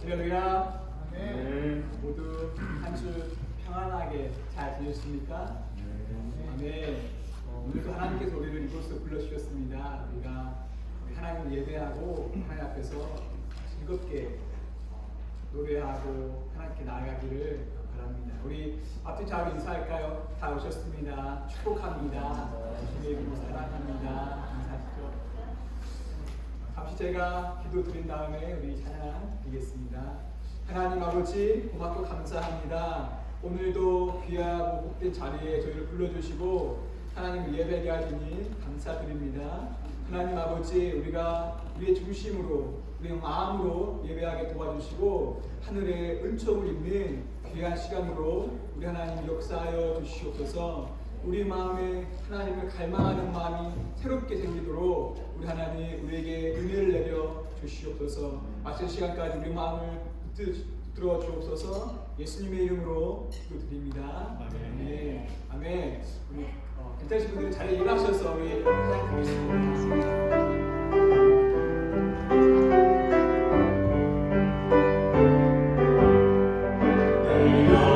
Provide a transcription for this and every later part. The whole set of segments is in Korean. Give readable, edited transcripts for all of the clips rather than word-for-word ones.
할렐루야. 모두 한 주 평안하게 잘 지냈습니까? 아멘. 오늘도 하나님께서 우리를 이곳으로 불러주셨습니다. 우리가 하나님을 예배하고 하나님 앞에서 즐겁게 노래하고 하나님께 나아가기를 바랍니다. 우리 앞뒤 잘 인사할까요? 다 오셨습니다. 축복합니다. 주님의 이름으로 사랑합니다. 인사하시죠. 잠시 제가 기도 드린 다음에 우리 찬양 드리겠습니다. 하나님 아버지 고맙고 감사합니다. 오늘도 귀하고 복된 자리에 저희를 불러주시고 하나님을 예배하게 하시니 감사드립니다. 하나님 아버지 우리가 우리의 중심으로 우리의 마음으로 예배하게 도와주시고 하늘의 은총을 입는 귀한 시간으로 우리 하나님 역사하여 주시옵소서. 우리 마음에 하나님을 갈망하는 마음이 새롭게 생기도록 우리 하나님 우리에게 은혜를 내려 주시옵소서. 마칠 시간까지 우리 마음을 붙들어 주옵소서. 예수님의 이름으로 기도드립니다. 아멘. 아멘. 우리 괜찮으신 분들 자리에 일어나셔서 우리 찬양 드리겠습니다. 할렐루야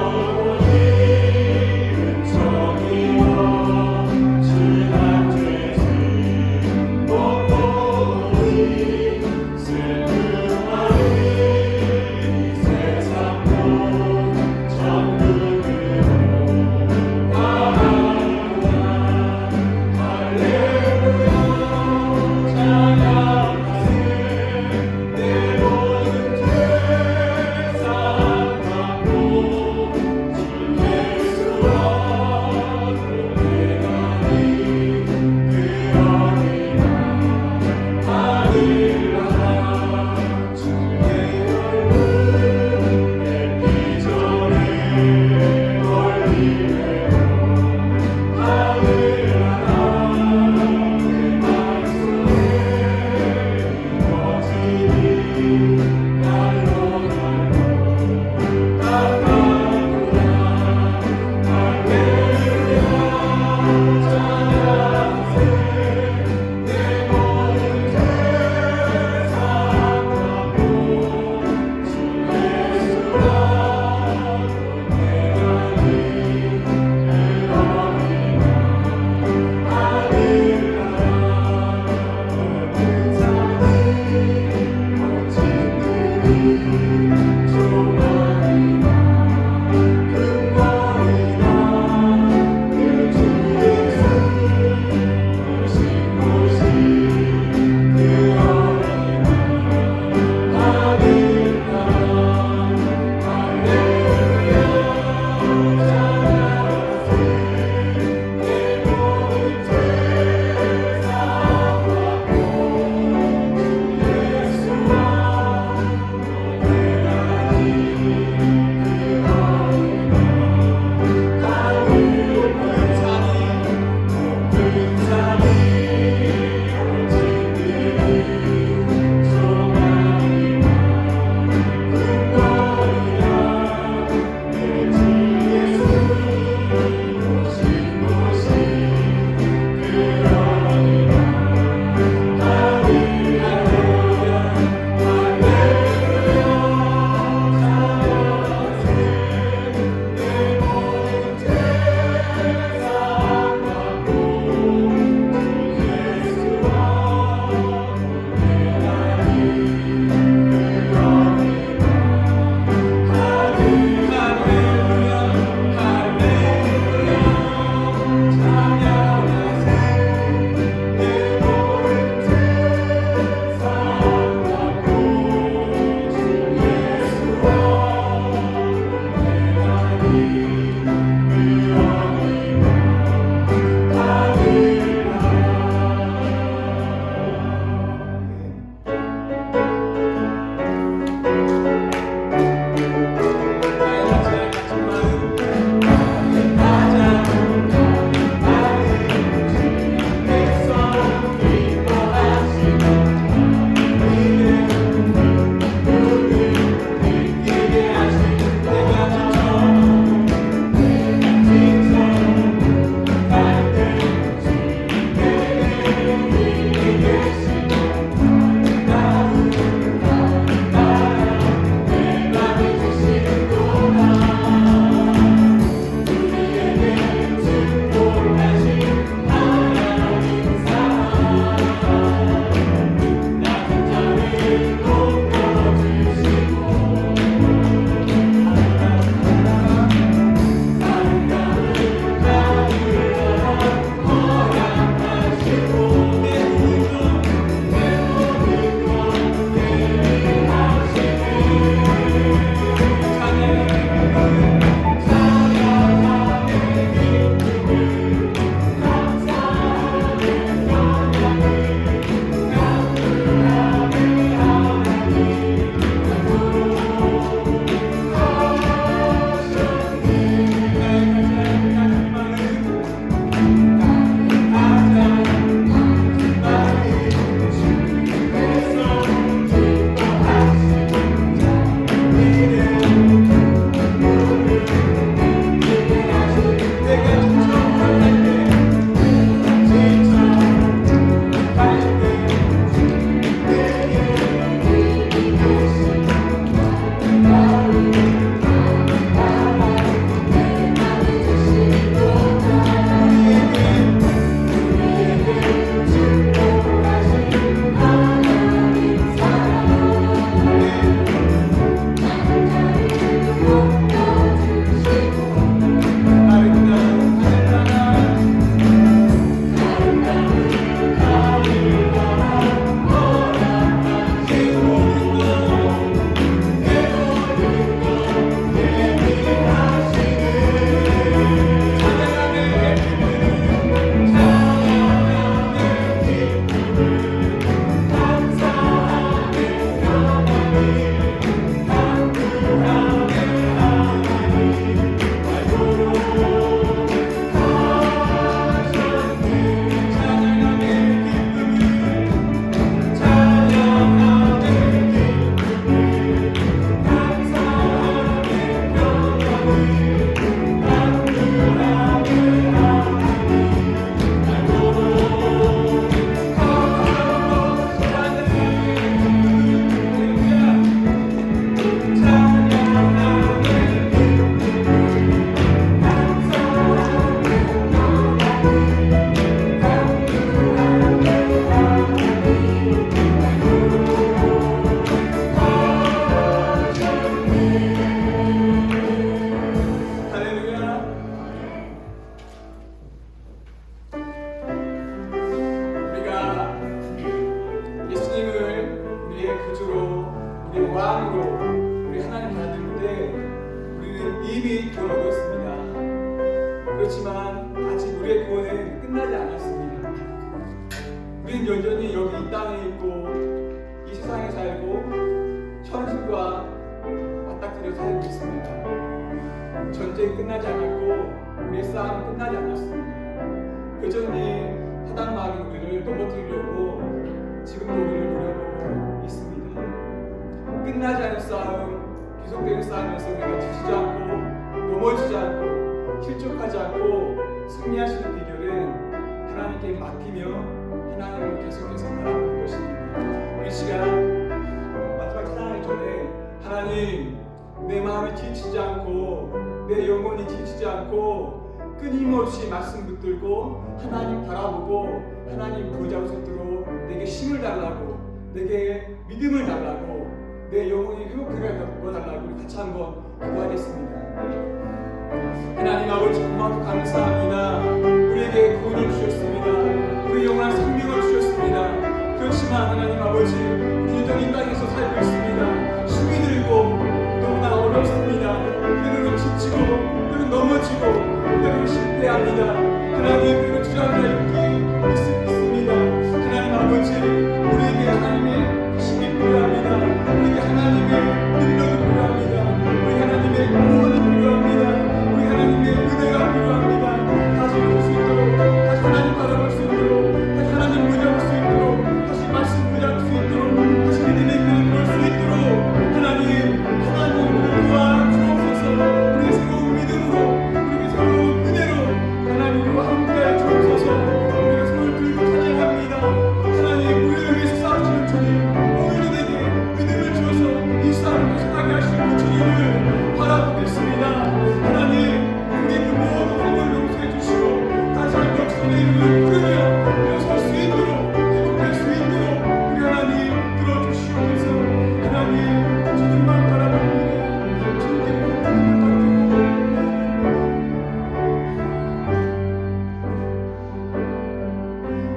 이미 구원하고 있습니다. 그렇지만 아직 우리의 구원은 끝나지 않았습니다. 우리는 여전히 여기 이 땅에 있고 이 세상에 살고 천신과 맞닥뜨려 살고 있습니다. 전쟁이 끝나지 않았고 우리의 싸움은 끝나지 않았습니다. 여전히 사단 마귀는 우리를 넘어뜨리려고 지금도 우리를 노려보고 있습니다. 끝나지 않은 싸움, 계속되는 싸움에서 우리가 지치지 않고 넘어지지 않고 실족하지 않고 승리하시는 비결은 하나님께 맡기며 하나님을 계속해서 바라보는 것입니다. 이 시간 마지막 찬양하기 전에 하나님, 내 마음이 지치지 않고 내 영혼이 지치지 않고 끊임없이 말씀 붙들고 하나님 바라보고 하나님 보좌로 섰도록 내게 힘을 달라고, 내게 믿음을 달라고, 내 영혼이 회복되게 달라고 우리 같이 한번 기도하겠습니다. 하나님 아버지 고맙고 감사합니다. 우리에게 구원을 주셨습니다. 우리 영원한 생명을 주셨습니다. 그렇지만 하나님 아버지, 우리 여전히 이 땅에서 살고 있습니다. 힘이 들고 너무나 어렵습니다. 때로는 지치고 때로는 넘어지고 때로는 실패합니다. 하나님, 그리고 주저앉아 있기 있습니다. 하나님 아버지, 우리에게 하나님의 힘이 필요합니다. 우리에게 하나님의 능력이 필요합니다. 우리 하나님의 구원이 필요합니다. 우리 하나님의 은혜가 필요합니다. 다시 볼 수 있도록, 다시 하나님 바라볼 수 있도록, 다시 하나님 붙잡을 수 있도록, 다시 말씀 붙잡을 수 있도록, 다시 믿음의 길을 걸 수 있도록 하나님 우리를 도와 주옵소서. 우리의 새로운 믿음으로, 우리의 새로운 은혜로 하나님과 함께 주옵소서. 우리가 손을 들고 찬양합니다. 하나님, 우리를 위해서 싸우시는 주님, 오늘도 내게 믿음을 주어서 이 싸움을 계속하게 하시는 그 주님을 바라보겠습니다. 하나님, 우리의 그 모든 허물을 용서해 주시고 다시 한번 주님의 이름을 부르며 일어설 수 있도록, 회복될 수 있도록 우리 하나님 들어주시옵소서. 하나님, 주님만 바라봅니다. 주님께 믿음을 받고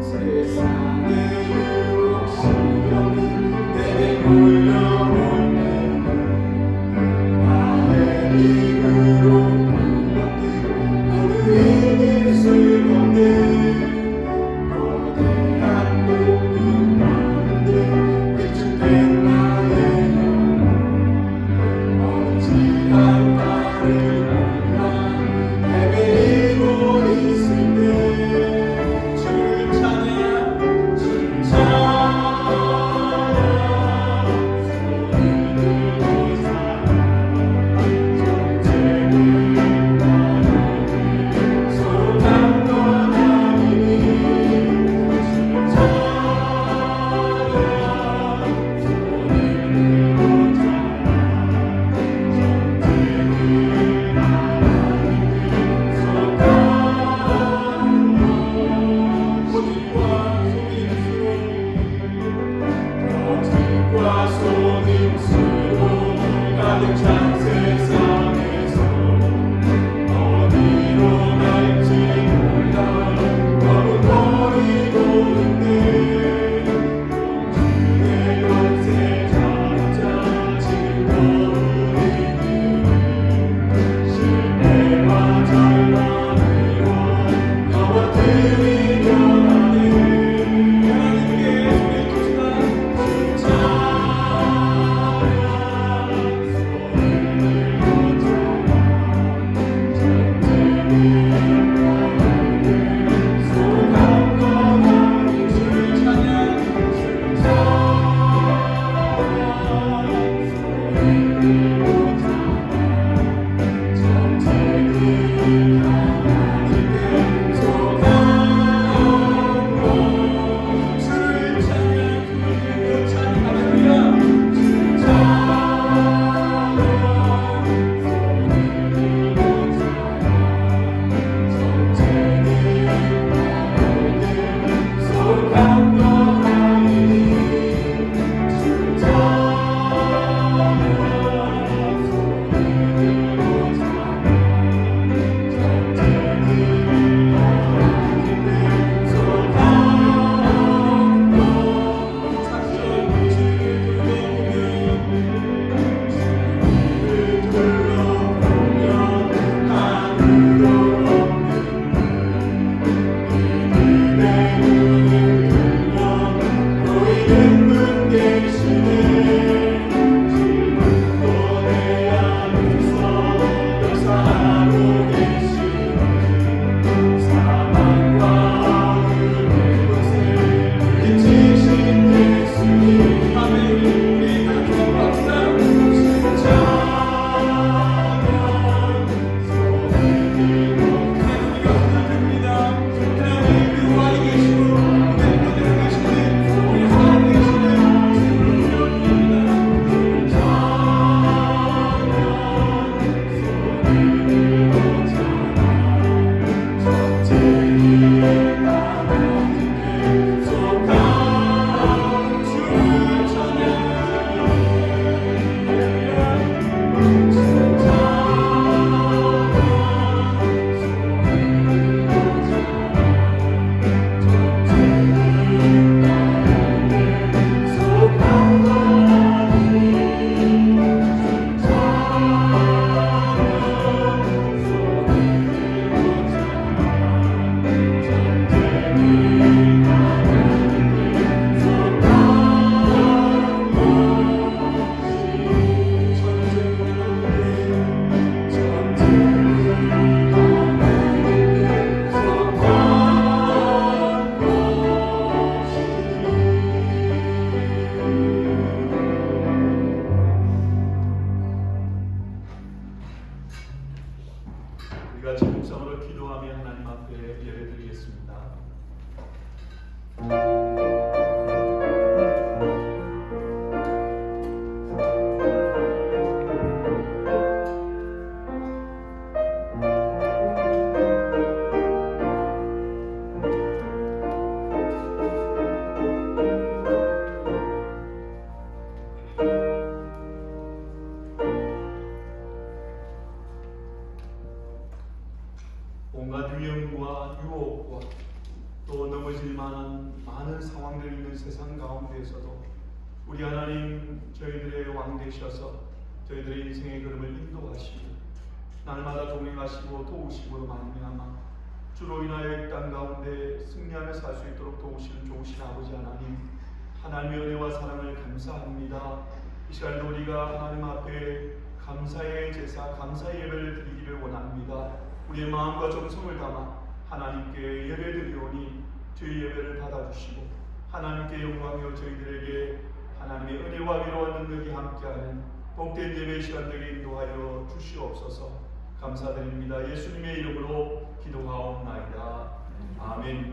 세상의 유혹 시련이 내게 몰려오네. 나의 힘으로 모두 이길 수 없네. 거대한 높은 가운데 위축된 나의 영혼, 어찌할까를 몰라 헤매이고 있을 때 주를 찬양, 주를 찬양, 손을 들고 서로 강건하리니 주를 찬양, 손을 거짓과 속임수로 가득 찬 세상에서 어디로 갈지 몰라 너무 버리고 있네. 주의 권세 잡자 지금도 우리는 실패와 절망으로 넘어뜨리려 하네. 하나님께 소리 칩시다. 우리가 제목상으로 기도하며 하나님 앞에 예배드리겠습니다. 온갖 위험과 유혹과 또 넘어질 만한 많은 상황들이 있는 세상 가운데에서도 우리 하나님 저희들의 왕 되셔서 저희들의 인생의 걸음을 인도하시고 날마다 동행하시고 도우시고로 말미암아 주로 인하여 이 땅 가운데 승리하며 살 수 있도록 도우시는 좋으신 아버지 하나님, 하나님의 은혜와 사랑을 감사합니다. 이 시간도 우리가 하나님 앞에 감사의 제사, 감사의 예배를 드리기를 원합니다. 우리의 마음과 정성을 담아 하나님께 예배드리오니 주의 예배를 받아주시고 하나님께 영광이요 저희들에게 하나님의 은혜와 위로와 능력이 함께하는 복된 예배 시간 되게 인도하여 주시옵소서. 감사드립니다. 예수님의 이름으로 기도하옵나이다. 아멘.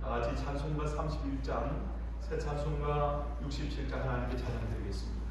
다같이 찬송가 31장, 새 찬송가 67장 하나님께 찬양드리겠습니다.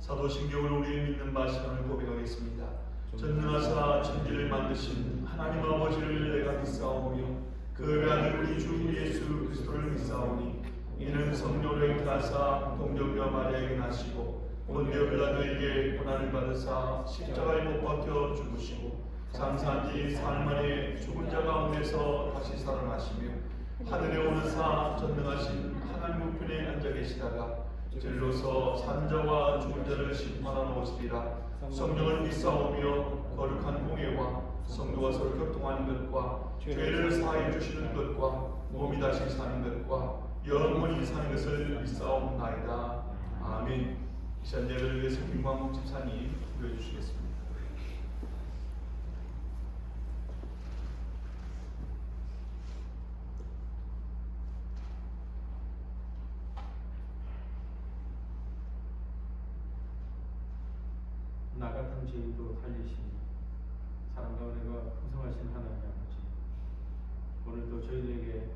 사도신경으로 우리의 믿는 바시함을 고백하겠습니다. 전능하사 천지를 만드신 하나님 아버지를 내가 믿사오며 그 아들 우리 주 예수 그리스도를 믿사오니 이는 성령으로 잉태하사 동정녀 마리아에게 나시고 본디오 빌라도에게 고난을 받으사 십자가에 못 박혀 죽으시고 장사한 지 사흘 만에 죽은 자 가운데서 다시 살아나시며 하늘에 오르사 전능하신 하나님 우편에 앉아 계시다가 진로서 사는 자와 죽은 자를 심판하러 오시리라. 성령을 믿사오며 거룩한 공예와 성도가 서로 교통하는 것과 죄를 사하여 주시는 것과 몸이 다시 사는 것과 영원히 사는 것을 믿사옵나이다. 아멘. 이 시간 예배를 위해서 김광국 집사님 기도해 주시겠습니다. 나 같은 죄인도 살리시니 사랑과 은혜가 풍성하신 하나님 아버지, 오늘도 저희들에게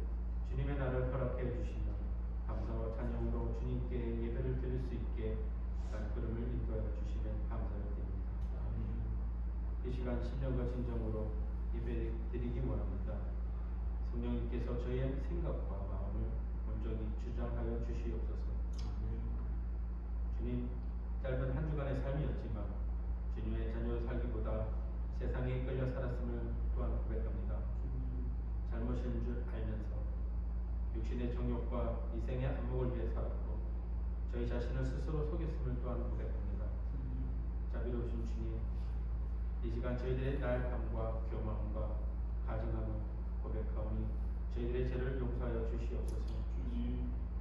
주님의 날을 허락해 주시며 감사와 찬양으로 주님께 예배를 드릴 수 있게 발걸음을 인도하여 주시면 감사를 드립니다. 시간 신령과 진정으로 예배드리기 원합니다. 성령님께서 저희의 생각과 마음을 온전히 주장하여 주시옵소서. 주님, 짧은 한 주간의 삶이었지만 주님의 자녀로 살기보다 세상에 끌려 살았음을 또한 고백합니다. 잘못인 줄 알면서 육신의 정욕과 이생의 안목을 위해 살았고 저희 자신을 스스로 속였음을 또한 고백합니다. 자비로우신 주님, 이 시간 저희들의 나약함과 교만과 가증함을 고백하오니 저희들의 죄를 용서하여 주시옵소서.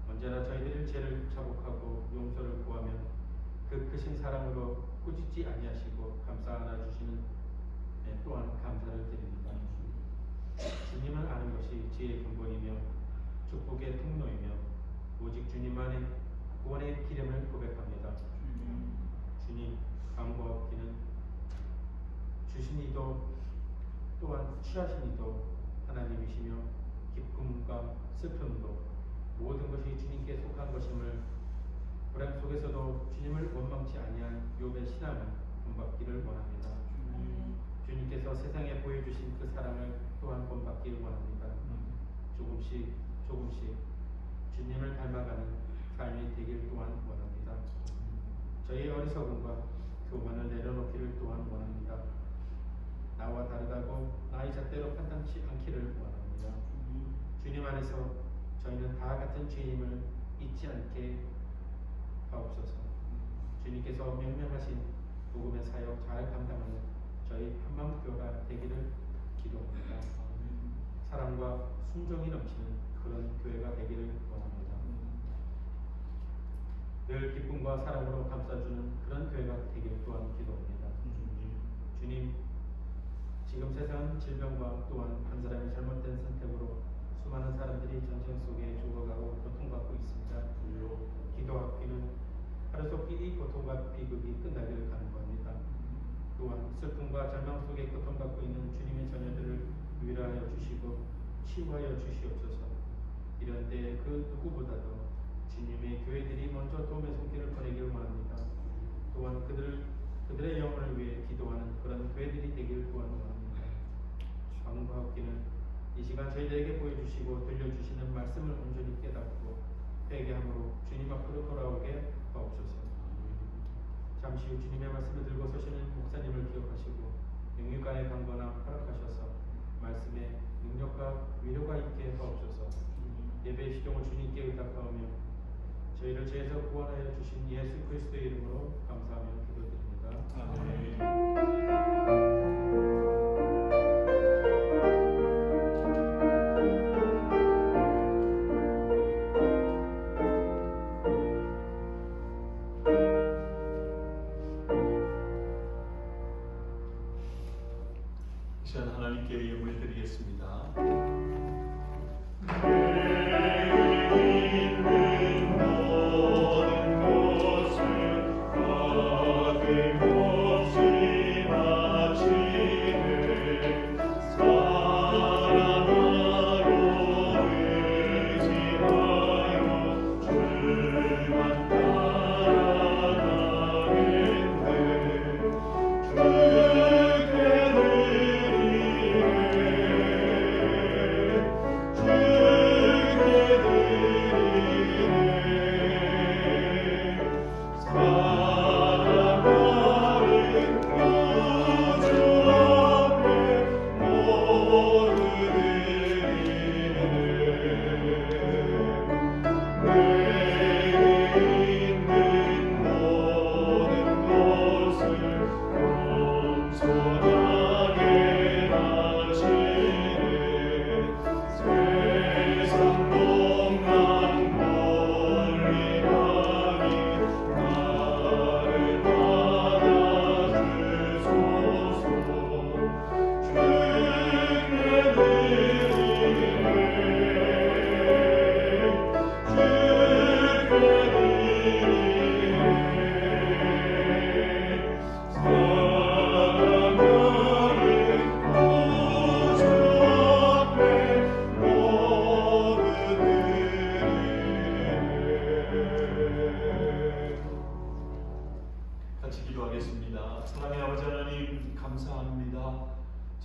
언제나 저희들의 죄를 자복하고 용서를 구하면 그 크신 사랑으로 꾸짖지 아니하시고 감싸 안아주시는 또한 감사를 드립니다. 주님을 아는 것이 지혜의 근본이며 축복의 통로이며 오직 주님만의 구원의 기름을 고백합니다. 주님, 강과 없기는 주신 이도 또한 취하신 이도 하나님이시며 기쁨과 슬픔도 모든 것이 주님께 속한 것임을 불행 속에서도 주님을 원망치 아니한 욥의 신앙을 본받기를 원합니다. 주님께서 세상에 보여주신 그 사랑을 또한 본받기를 원합니다. 조금씩 주님을 닮아가는 삶이 되길 또한 원합니다. 저희의 어리석음과 교만을 내려놓기를 또한 원합니다. 나와 다르다고 나의 잣대로 판단치 않기를 원합니다. 주님 안에서 저희는 다 같은 죄임을 잊지 않게 하옵소서. 주님께서 명명하신 복음의 사역 잘 감당하는 저희 한마음교회가 되기를 기도합니다. 사랑과 순종이 넘치는 그런 교회가 되기를 원합니다. 늘 기쁨과 사랑으로 감싸주는 그런 교회가 되기를 또한 기도합니다. 주님, 지금 세상 질병과 또한 한 사람의 잘못된 선택으로 수많은 사람들이 전쟁 속에 죽어가고 고통받고 있습니다. 기도하기는 하루속히 이 고통과 비극이 끝나기를 간구합니다. 또한 슬픔과 절망 속에 고통받고 있는 주님의 자녀들을 위로하여 주시고 치유하여 주시옵소서. 이런 때에 그 누구보다도 주님의 교회들이 먼저 도움의 손길을 보내기를 원합니다. 또한 그들의 영혼을 위해 기도하는 그런 교회들이 되기를 또한 원합니다. 광과 없기는 이 시간 저희들에게 보여주시고 들려주시는 말씀을 온전히 깨닫고 회개함으로 주님 앞으로 돌아오게 하옵소서. 잠시 후 주님의 말씀을 들고 서시는 목사님을 기억하시고 영육간의 강건함 허락하셔서 말씀에 능력과 위로가 있게 하옵소서. 예배의 시종을 주님께 의탁하오며 저희를 죄에서 구원하여 주신 예수 그리스도의 이름으로 감사하며 기도드립니다. 아멘. 하나님께 예물 드리겠습니다. 같이 기도하겠습니다. 사랑의 아버지 하나님 감사합니다.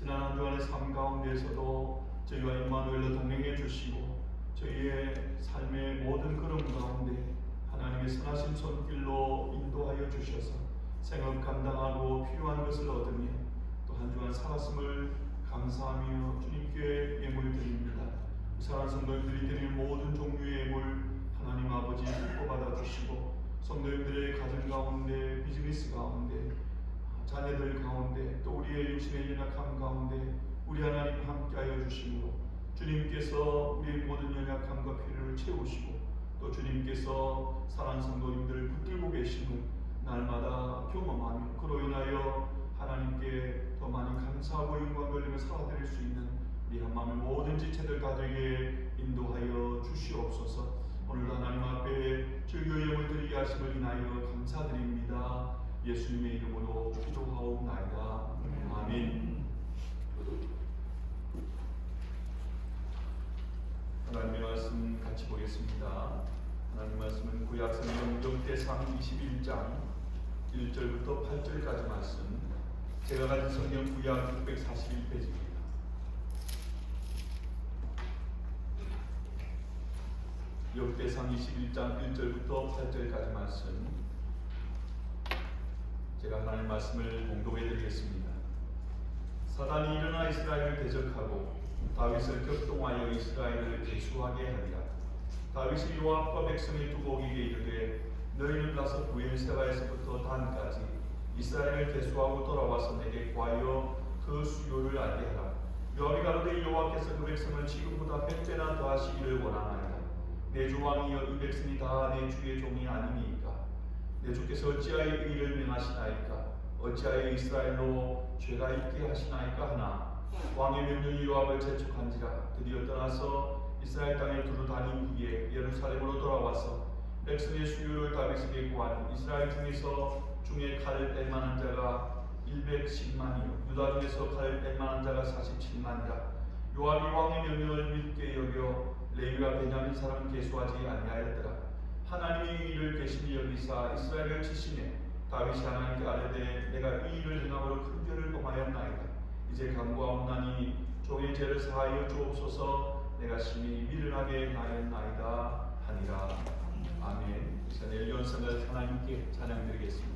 지난 한 주간의 삶 가운데에서도 저희와 임마누엘로 동행해 주시고 저희의 삶의 모든 걸음 가운데 하나님의 선하신 손길로 인도하여 주셔서 생업 감당하고 필요한 것을 얻으며 또 한 주간 살았음을 감사하며 주님께 예물 드립니다. 사랑하는 성도님들이 드리는 모든 종류의 예물 하나님 아버지 기뻐 받아주시고 성도님들의 가정 가운데, 비즈니스 가운데, 자녀들 가운데, 또 우리의 육신의 연약함 가운데 우리 하나님 함께하여 주시므로 주님께서 우리의 모든 연약함과 필요를 채우시고 또 주님께서 사랑하는 성도님들을 붙들고 계심을 날마다 경험하며 그로 인하여 하나님께 더 많이 감사하고 영광 돌리며 살아드릴 수 있는 우리 한마음의 모든 지체들 다 되게 인도하여 주시옵소서. 오늘도 하나님 앞에 즐거운 예물 드리게 하심을 인하여 감사드립니다. 예수님의 이름으로 기도하옵나이다. 아멘. 하나님의 말씀 같이 보겠습니다. 하나님 말씀은 구약성경 역대상 21장 1절부터 8절까지 말씀. 제가 가진 성경 구약 641페이지입니다. 역대상 21장 1절부터 8절까지 말씀. 제가 하나님 말씀을 봉독해 드리겠습니다. 사단이 일어나 이스라엘을 대적하고 다윗을 격동하여 이스라엘을 대수하게 하리라. 다윗이 요압과 백성의 두목에게 이르되 너희는 가서 부엘세바에서부터 단까지 이스라엘을 대수하고 돌아와서 내게 구하여 그 수요를 알게 하라. 요압이 가로되 여호와께서 그 백성을 지금보다 100배나 더하시기를 원하나이다. 내 주 왕이여 이 백성이 다 내 주의 종이 아니니까. 내 주께서 어찌하여 의를 명하시나이까. 어찌하여 이스라엘로 죄가 있게 하시나이까 하나 왕의 명령이 요압을 재촉한지라. 드디어 떠나서 이스라엘 땅에 두루 다닌 후에 예루살렘으로 돌아와서 백성의 수요를 다윗에게 구하니 이스라엘 중에 칼을 뺄 만한 자가 110만이요 유다 중에서 칼을 뺄 만한 자가 47만이라. 요압이 왕의 명령을 믿게 여겨 레위와 베냐민 사람은 계수하지 아니하였더라. 하나님의 의를 계시니 여기사 이스라엘을 치시네. 다윗이 하나님께 아뢰되 내가 이 일을 행함으로 큰 죄를 범하였나이다. 이제 간구하옵나니 종의 죄를 사하여 주옵소서. 내가 심히 미련하게 행하였나이다 하니라. 아멘. 이제 내일 연성을 하나님께 찬양드리겠습니다.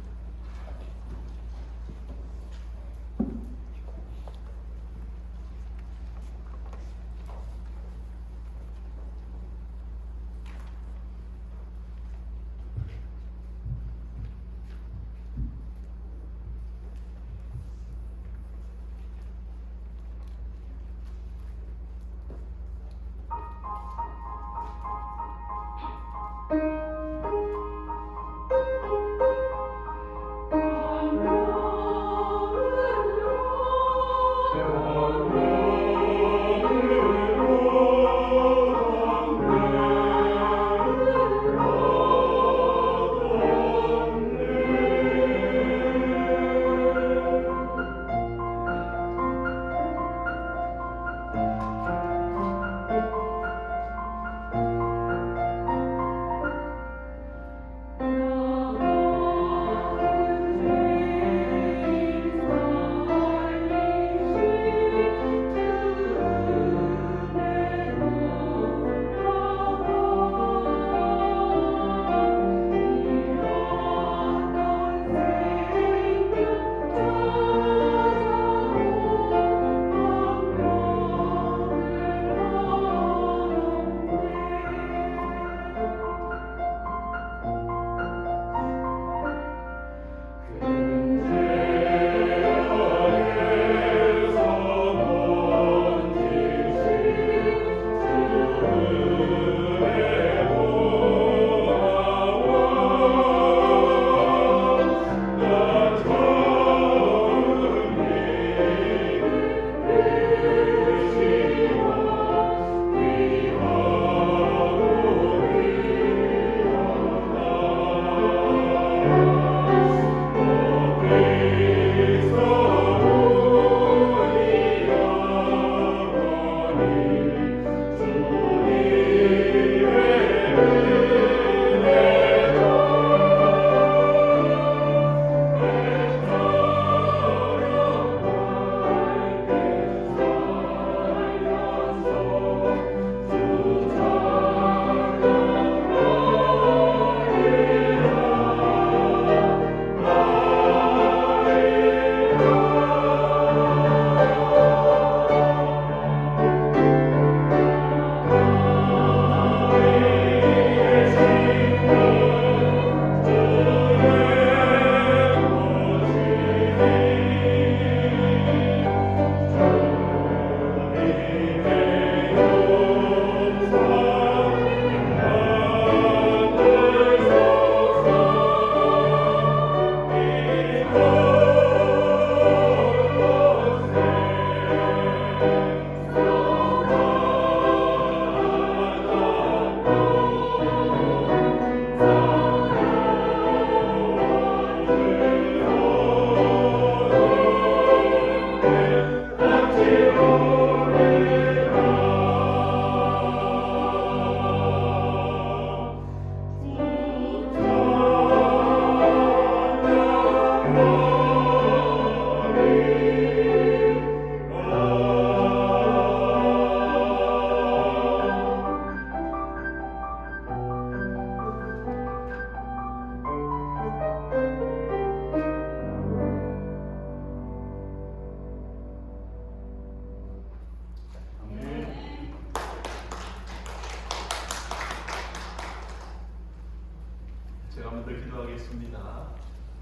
기도하겠습니다.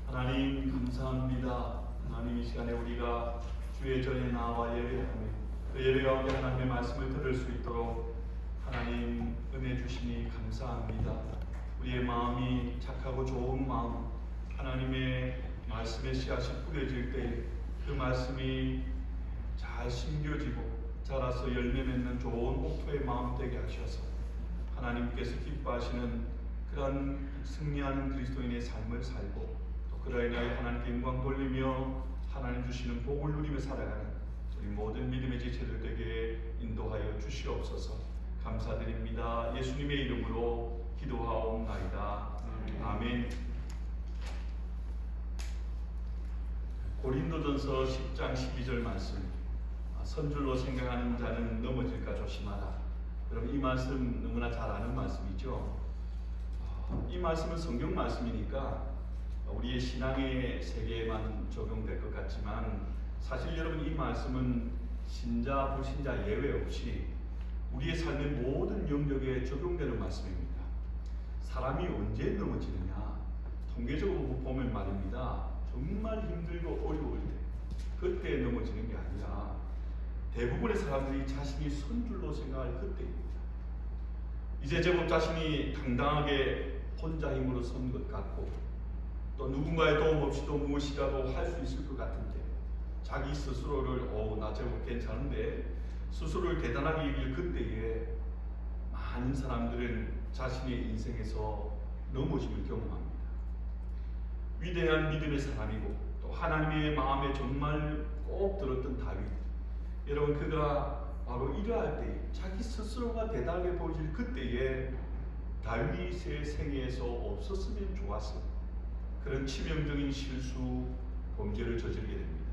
하나님 감사합니다. 하나님 이 시간에 우리가 주의 전에 나와 예배하며 그 예배 가운데 하나님의 말씀을 들을 수 있도록 하나님 은혜 주시니 감사합니다. 우리의 마음이 착하고 좋은 마음, 하나님의 말씀의 씨앗이 뿌려질 때 그 말씀이 잘 심겨지고 자라서 열매 맺는 좋은 옥토의 마음 되게 하셔서 하나님께서 기뻐하시는 그런 승리하는 그리스도인의 삶을 살고 또 그로 인하여 하나님께 영광 돌리며 하나님 주시는 복을 누리며 살아가는 우리 모든 믿음의 지체들 되게 인도하여 주시옵소서. 감사드립니다. 예수님의 이름으로 기도하옵나이다. 아멘. 고린도전서 10장 12절 말씀, 선줄로 생각하는 자는 넘어질까 조심하라. 여러분 이 말씀 너무나 잘 아는 말씀이죠. 이 말씀은 성경 말씀이니까 우리의 신앙의 세계에만 적용될 것 같지만 사실 여러분 이 말씀은 신자 불신자 예외 없이 우리의 삶의 모든 영역에 적용되는 말씀입니다. 사람이 언제 넘어지느냐, 통계적으로 보면 말입니다. 정말 힘들고 어려울 때 그때 넘어지는 게 아니라 대부분의 사람들이 자신이 선줄로 생각할 그때입니다. 이제 제법 자신이 당당하게 혼자 힘으로 선 것 같고 또 누군가의 도움 없이도 무엇이라도 할 수 있을 것 같은데 자기 스스로를 나 제법 괜찮은데 스스로를 대단하게 여길 그때에 많은 사람들은 자신의 인생에서 넘어짐을 경험합니다. 위대한 믿음의 사람이고 또 하나님의 마음에 정말 꼭 들었던 다윗, 여러분 그가 바로 이러할 때 자기 스스로가 대단하게 보여질 그때에 다윗의 생애에서 없었으면 좋았을 그런 치명적인 실수, 범죄를 저지르게 됩니다.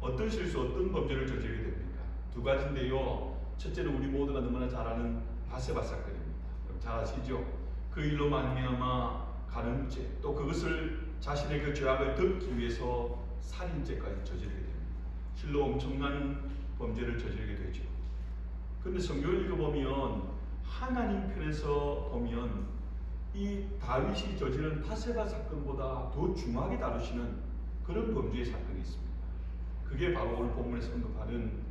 어떤 실수, 어떤 범죄를 저지르게 됩니까? 두 가지인데요. 첫째는 우리 모두가 너무나 잘 아는 바세바 사건입니다. 잘 아시죠? 그 일로 말미암아 간음죄, 또 그것을 자신의 그 죄악을 덮기 위해서 살인죄까지 저지르게 됩니다. 실로 엄청난 범죄를 저지르게 되죠. 그런데 성경을 읽어보면 하나님 편에서 보면 이 다윗이 저지른 바세바 사건보다 더 중하게 다루시는 그런 범죄의 사건이 있습니다. 그게 바로 오늘 본문에서 언급하는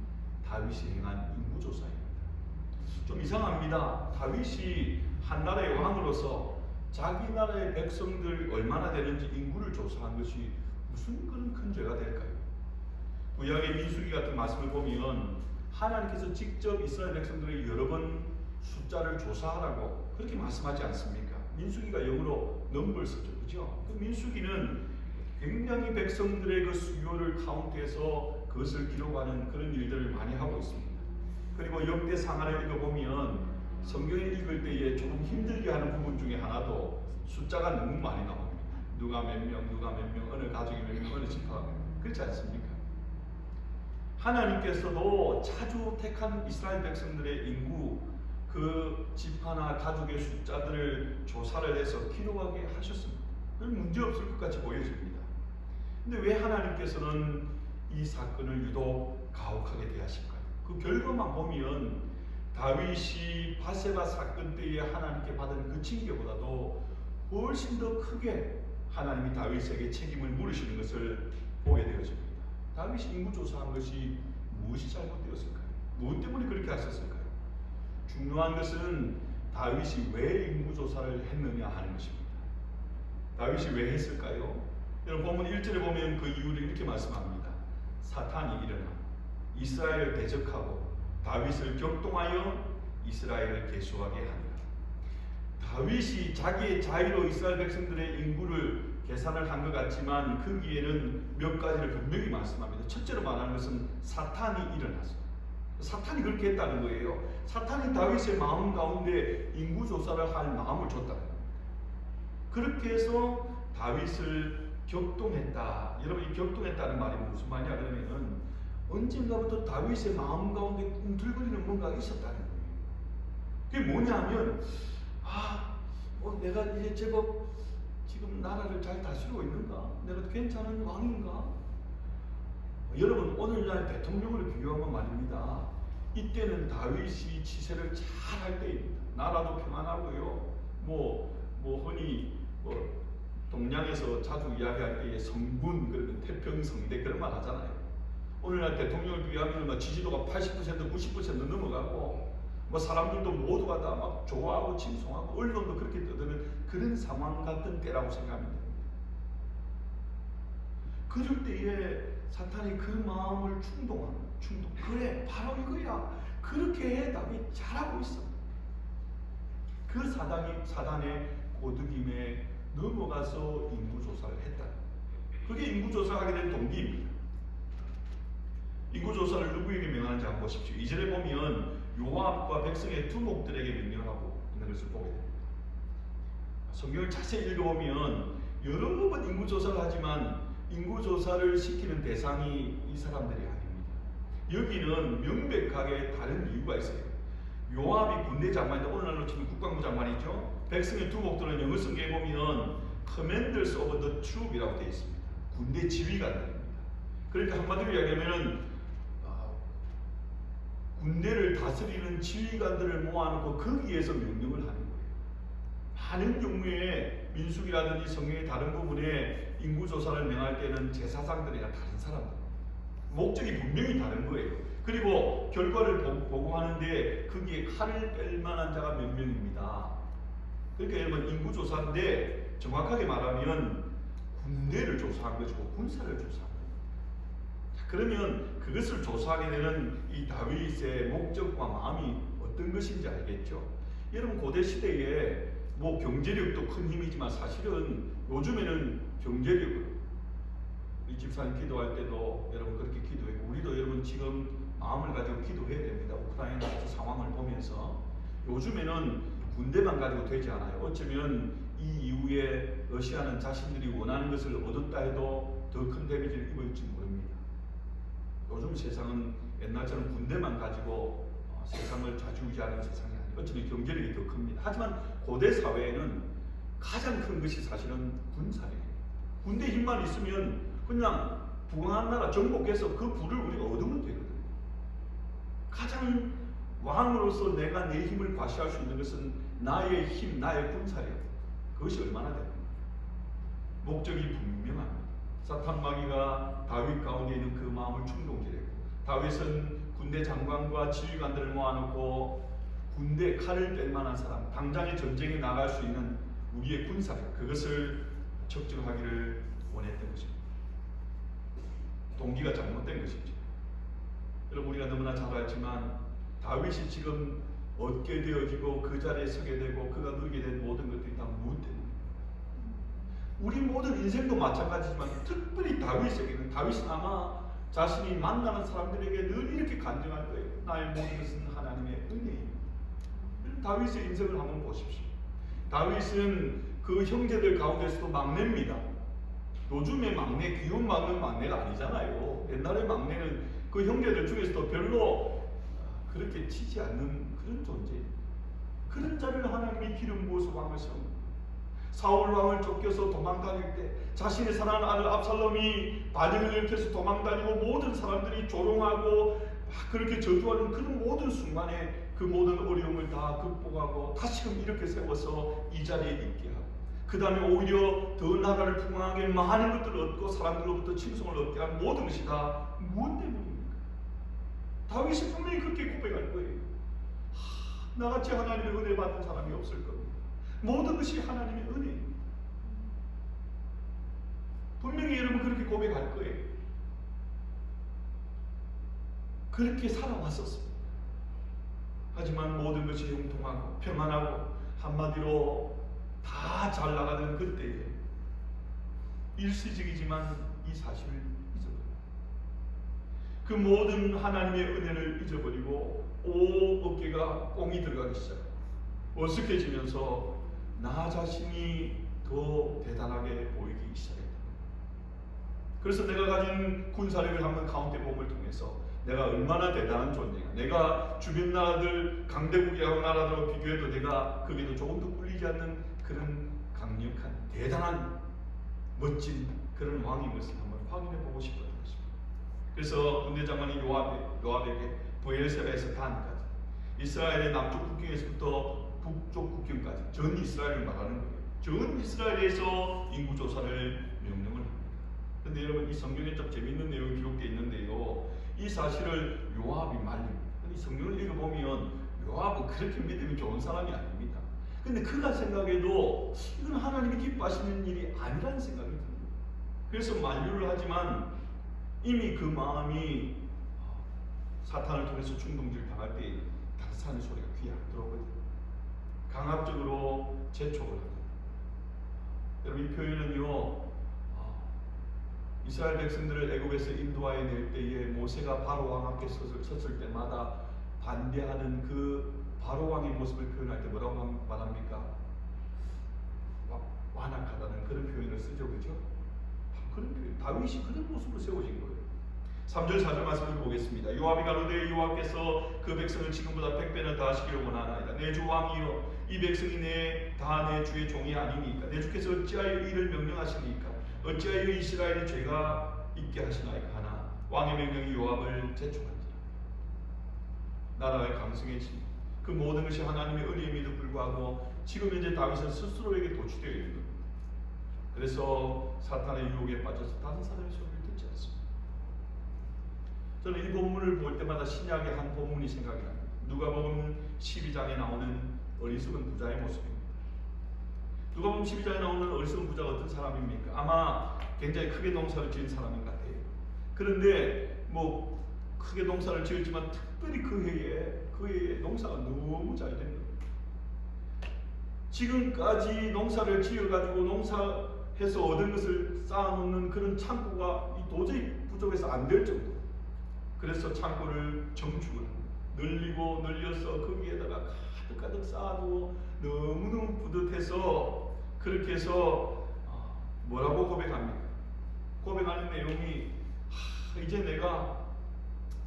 다윗이 행한 인구조사입니다. 좀 이상합니다. 다윗이 한 나라의 왕으로서 자기 나라의 백성들 얼마나 되는지 인구를 조사한 것이 무슨 그런 큰 죄가 될까요? 구약의 민수기 같은 말씀을 보면 하나님께서 직접 이스라엘 백성들의 여러 번 숫자를 조사하라고 그렇게 말씀하지 않습니까? 민수기가 영어로 넘버스죠, 그죠? 그 민수기는 굉장히 백성들의 그 수요를 카운트해서 그것을 기록하는 그런 일들을 많이 하고 있습니다. 그리고 역대상하를 읽어보면 성경에 읽을 때에 조금 힘들게 하는 부분 중에 하나도 숫자가 너무 많이 나옵니다. 누가 몇 명, 누가 몇 명, 어느 가족이 몇 명, 어느 지파, 그렇지 않습니까? 하나님께서도 자주 택한 이스라엘 백성들의 인구, 그 지파나 가족의 숫자들을 조사를 해서 기록하게 하셨습니다. 그건 문제없을 것 같이 보여집니다. 근데 왜 하나님께서는 이 사건을 유독 가혹하게 대하실까요? 그 결과만 보면 다윗이 바세바 사건 때에 하나님께 받은 그 징계보다도 훨씬 더 크게 하나님이 다윗에게 책임을 물으시는 것을 보게 되어집니다. 다윗이 인구조사한 것이 무엇이 잘못되었을까요? 무엇 때문에 그렇게 하셨을까요? 중요한 것은 다윗이 왜 인구조사를 했느냐 하는 것입니다. 다윗이 왜 했을까요? 여러분 본문 1절에 보면 그 이유를 이렇게 말씀합니다. 사탄이 일어나 이스라엘을 대적하고 다윗을 격동하여 이스라엘을 계수하게 하니라. 다윗이 자기의 자유로 이스라엘 백성들의 인구를 계산을 한 것 같지만 거기에는 몇 가지를 분명히 말씀합니다. 첫째로 말하는 것은 사탄이 일어나서 사탄이 그렇게 했다는 거예요. 사탄이 다윗의 마음 가운데 인구조사를 할 마음을 줬다는 겁니다. 그렇게 해서 다윗을 격동했다. 여러분 이 격동했다는 말이 무슨 말이냐 그러면 언젠가부터 다윗의 마음 가운데 꿈틀거리는 뭔가가 있었다는 거예요. 그게 뭐냐면 내가 이제 제법 지금 나라를 잘 다스리고 있는가? 내가 괜찮은 왕인가? 여러분 오늘날 대통령을 비교하면 말입니다. 이때는 다윗이 치세를 잘 할 때입니다. 나라도 평안하고요. 흔히 동양에서 자주 이야기할 때에 성군 그러면 태평성대 그런 말 하잖아요. 오늘날 대통령을 비하면 뭐 지지도가 80% 90% 넘어가고 뭐 사람들도 모두가 다 막 좋아하고 칭송하고 언론도 그렇게 떠드는 그런 상황 같은 때라고 생각하면 됩니다. 그럴 때에 사탄이 그 마음을 충동. 그래, 바로 이거야. 그렇게 해 다윗 잘하고 있어. 그 사단의 고득임에 넘어가서 인구조사를 했다. 그게 인구조사하게 된 동기입니다. 인구조사를 누구에게 명하는지 한번 보십시오. 2절에 보면 요압과 백성의 두목들에게 명령하고 있는 것을 보게 됩니다. 성경을 자세히 읽어보면 여러 번 인구조사를 하지만 인구조사를 시키는 대상이 이 사람들이 아닙니다. 여기는 명백하게 다른 이유가 있어요. 요압이 군대 장관인데 오늘날로 치면 국방부 장관이죠. 백성의 두목들은 영어 성경에 보면 Commanders of the Troop이라고 되어 있습니다. 군대 지휘관들입니다. 그러니까 한마디로 이야기하면 군대를 다스리는 지휘관들을 모아놓고 거기에서 명령을 하는 거예요. 많은 경우에 민수기라든지 성경의 다른 부분에 인구조사를 명할 때는 제사장들이나 다른 사람들 목적이 분명히 다른 거예요. 그리고 결과를 보고하는데 거기에 칼을 뺄 만한 자가 몇 명입니다. 그러니까 여러분 인구조사인데 정확하게 말하면 군대를 조사한 것이고 군사를 조사한 거예요. 그러면 그것을 조사하게 되는 이 다윗의 목적과 마음이 어떤 것인지 알겠죠? 여러분 고대 시대에 뭐 경제력도 큰 힘이지만 사실은 요즘에는 경제력으로 우리 집사님 기도할 때도 여러분 그렇게 기도했고 우리도 여러분 지금 마음을 가지고 기도해야 됩니다. 우크라이나 상황을 보면서 요즘에는 군대만 가지고 되지 않아요. 어쩌면 이 이후에 러시아는 자신들이 원하는 것을 얻었다 해도 더 큰 데미지를 입을지 모릅니다. 요즘 세상은 옛날처럼 군대만 가지고 세상을 좌지우지하는 세상이 아니에요. 어쩌면 경제력이 더 큽니다. 하지만 고대 사회에는 가장 큰 것이 사실은 군사력이에요. 군대 힘만 있으면 그냥 부강한 나라 정복해서 그 부를 우리가 얻으면 되거든요. 가장 왕으로서 내가 내 힘을 과시할 수 있는 것은 나의 힘, 나의 군사력. 그것이 얼마나 됩니까? 목적이 분명합니다. 사탄 마귀가 다윗 가운데 있는 그 마음을 충동질했고 다윗은 군대 장관과 지휘관들을 모아놓고 군대 칼을 뺄 만한 사람, 당장의 전쟁에 나갈 수 있는 우리의 군사력 그것을 적정하기를 원했던 것입니다. 동기가 잘못된 것이죠. 여러분 우리가 너무나 잘 알지만 다윗이 지금 얻게 되어지고 그 자리에 서게 되고 그가 누리게 된 모든 것들이 다 무엇 때문입니까? 우리 모든 인생도 마찬가지지만 특별히 다윗에게는 다윗은 아마 자신이 만나는 사람들에게 늘 이렇게 간증할 거예요. 나의 모든 것은 하나님의 은혜입니다. 다윗의 인생을 한번 보십시오. 다윗은 그 형제들 가운데서도 막내입니다. 요즘의 막내, 귀여운 막내가 아니잖아요. 옛날의 막내는 그 형제들 중에서도 별로 그렇게 치지 않는 그런 존재입니다. 그런 자를 하나님이 기름 부어서 왕을 세웁니다. 사울 왕을 쫓겨서 도망다닐 때 자신의 사랑하는 아들 압살롬이 반역을 일으켜서 도망다니고 모든 사람들이 조롱하고 그렇게 저주하는 그런 모든 순간에 그 모든 어려움을 다 극복하고 다시금 이렇게 세워서 이 자리에 있게 하고 그 다음에 오히려 더 나라를 풍성하게 많은 것들을 얻고 사람들로부터 칭송을 얻게 한 모든 것이 다 무엇 때문입니까? 다윗이 분명히 그렇게 고백할 거예요. 나같이 하나님의 은혜 받은 사람이 없을 겁니다. 모든 것이 하나님의 은혜입니다. 분명히 여러분 그렇게 고백할 거예요. 그렇게 살아왔었습니다. 하지만 모든 것이 형통하고 평안하고 한마디로 다 잘 나가던 그때에 일시적이지만 이 사실을 잊어버립니다. 그 모든 하나님의 은혜를 잊어버리고 어깨가 꽁이 들어가기 시작합니다. 어색해지면서 나 자신이 더 대단하게 보이기 시작했다. 그래서 내가 가진 군사력을 한번 카운트해봄을 통해서 내가 얼마나 대단한 존재인가. 내가 주변 나라들 강대국이라고 나라들과 비교해도 내가 거기도 조금 더 꿀리지 않는 그런 강력한 대단한 멋진 그런 왕인 것을 한번 확인해보고 싶었던 것입니다. 그래서 군대 장관이 요압에게 브엘세바에서 단까지 이스라엘의 남쪽 국경에서부터 북쪽 국경까지 전 이스라엘을 말하는 거예요. 전 이스라엘에서 인구 조사를 명령을 합니다. 근데 여러분, 이 성경에 좀 재미있는 내용이 기록되어 있는데요, 이 사실을 요압이 말립니다. 이 성경을 읽어보면 요압은 그렇게 믿음이 좋은 사람이 아닙니다. 근데 그가 생각해도 이건 하나님이 기뻐하시는 일이 아니라는 생각이 듭니다. 그래서 만류를 하지만 이미 그 마음이 사탄을 통해서 충동질 당할 때 다스하는 소리가 귀에 안 들어오거든요. 강압적으로 재촉을 합니다. 여러분, 이 표현은요, 이스라엘 백성들을 애굽에서 인도하여 낼 때에 모세가 바로 왕 앞에 섰을 때마다 반대하는 그 바로 왕의 모습을 표현할 때 뭐라고 말합니까? 완악하다는 그런 표현을 쓰죠, 그렇죠? 그런 표현, 다윗이 그런 모습으로 세워진 거예요. 3절 4절 말씀을 보겠습니다. 요압이 가로되 여호와께서 그 백성을 지금보다 100배나 더하시기를 원하나이다. 내 주 왕이여, 이 백성이 다 내 주의 종이 아니니까. 내 주께서 어찌하여 이를 명령하시니까? 어찌하여 이스라엘이 죄가 있게 하시나이까 하나. 왕의 명령이 요압을 재촉한지라. 나라의 강성해짐, 그 모든 것이 하나님의 은혜임에도 불구하고 지금 현재 다윗은 스스로에게 도취되어 있는 겁니다. 그래서 사탄의 유혹에 빠져서 다른 사람의 소리를 듣지 않습니다. 저는 이 본문을 볼 때마다 신약의 한 본문이 생각이 납니다. 누가복음 12장에 나오는 어리석은 부자의 모습입니다. 누가복음 12장에 나오는 어리석은 부자가 어떤 사람입니까? 아마 굉장히 크게 농사를 지은 사람인 것 같아요. 그런데 뭐 크게 농사를 지었지만 특별히 그 해에 농사가 너무 잘 된 거예요. 지금까지 농사를 지어가지고 농사해서 얻은 것을 쌓아놓는 그런 창고가 도저히 부족해서 안 될 정도. 그래서 창고를 정축을 합니다. 늘리고 늘려서 거기에다가 가득가득 쌓아두고 너무너무 뿌듯해서 그렇게 해서 뭐라고 고백합니까? 고백하는 내용이 이제 내가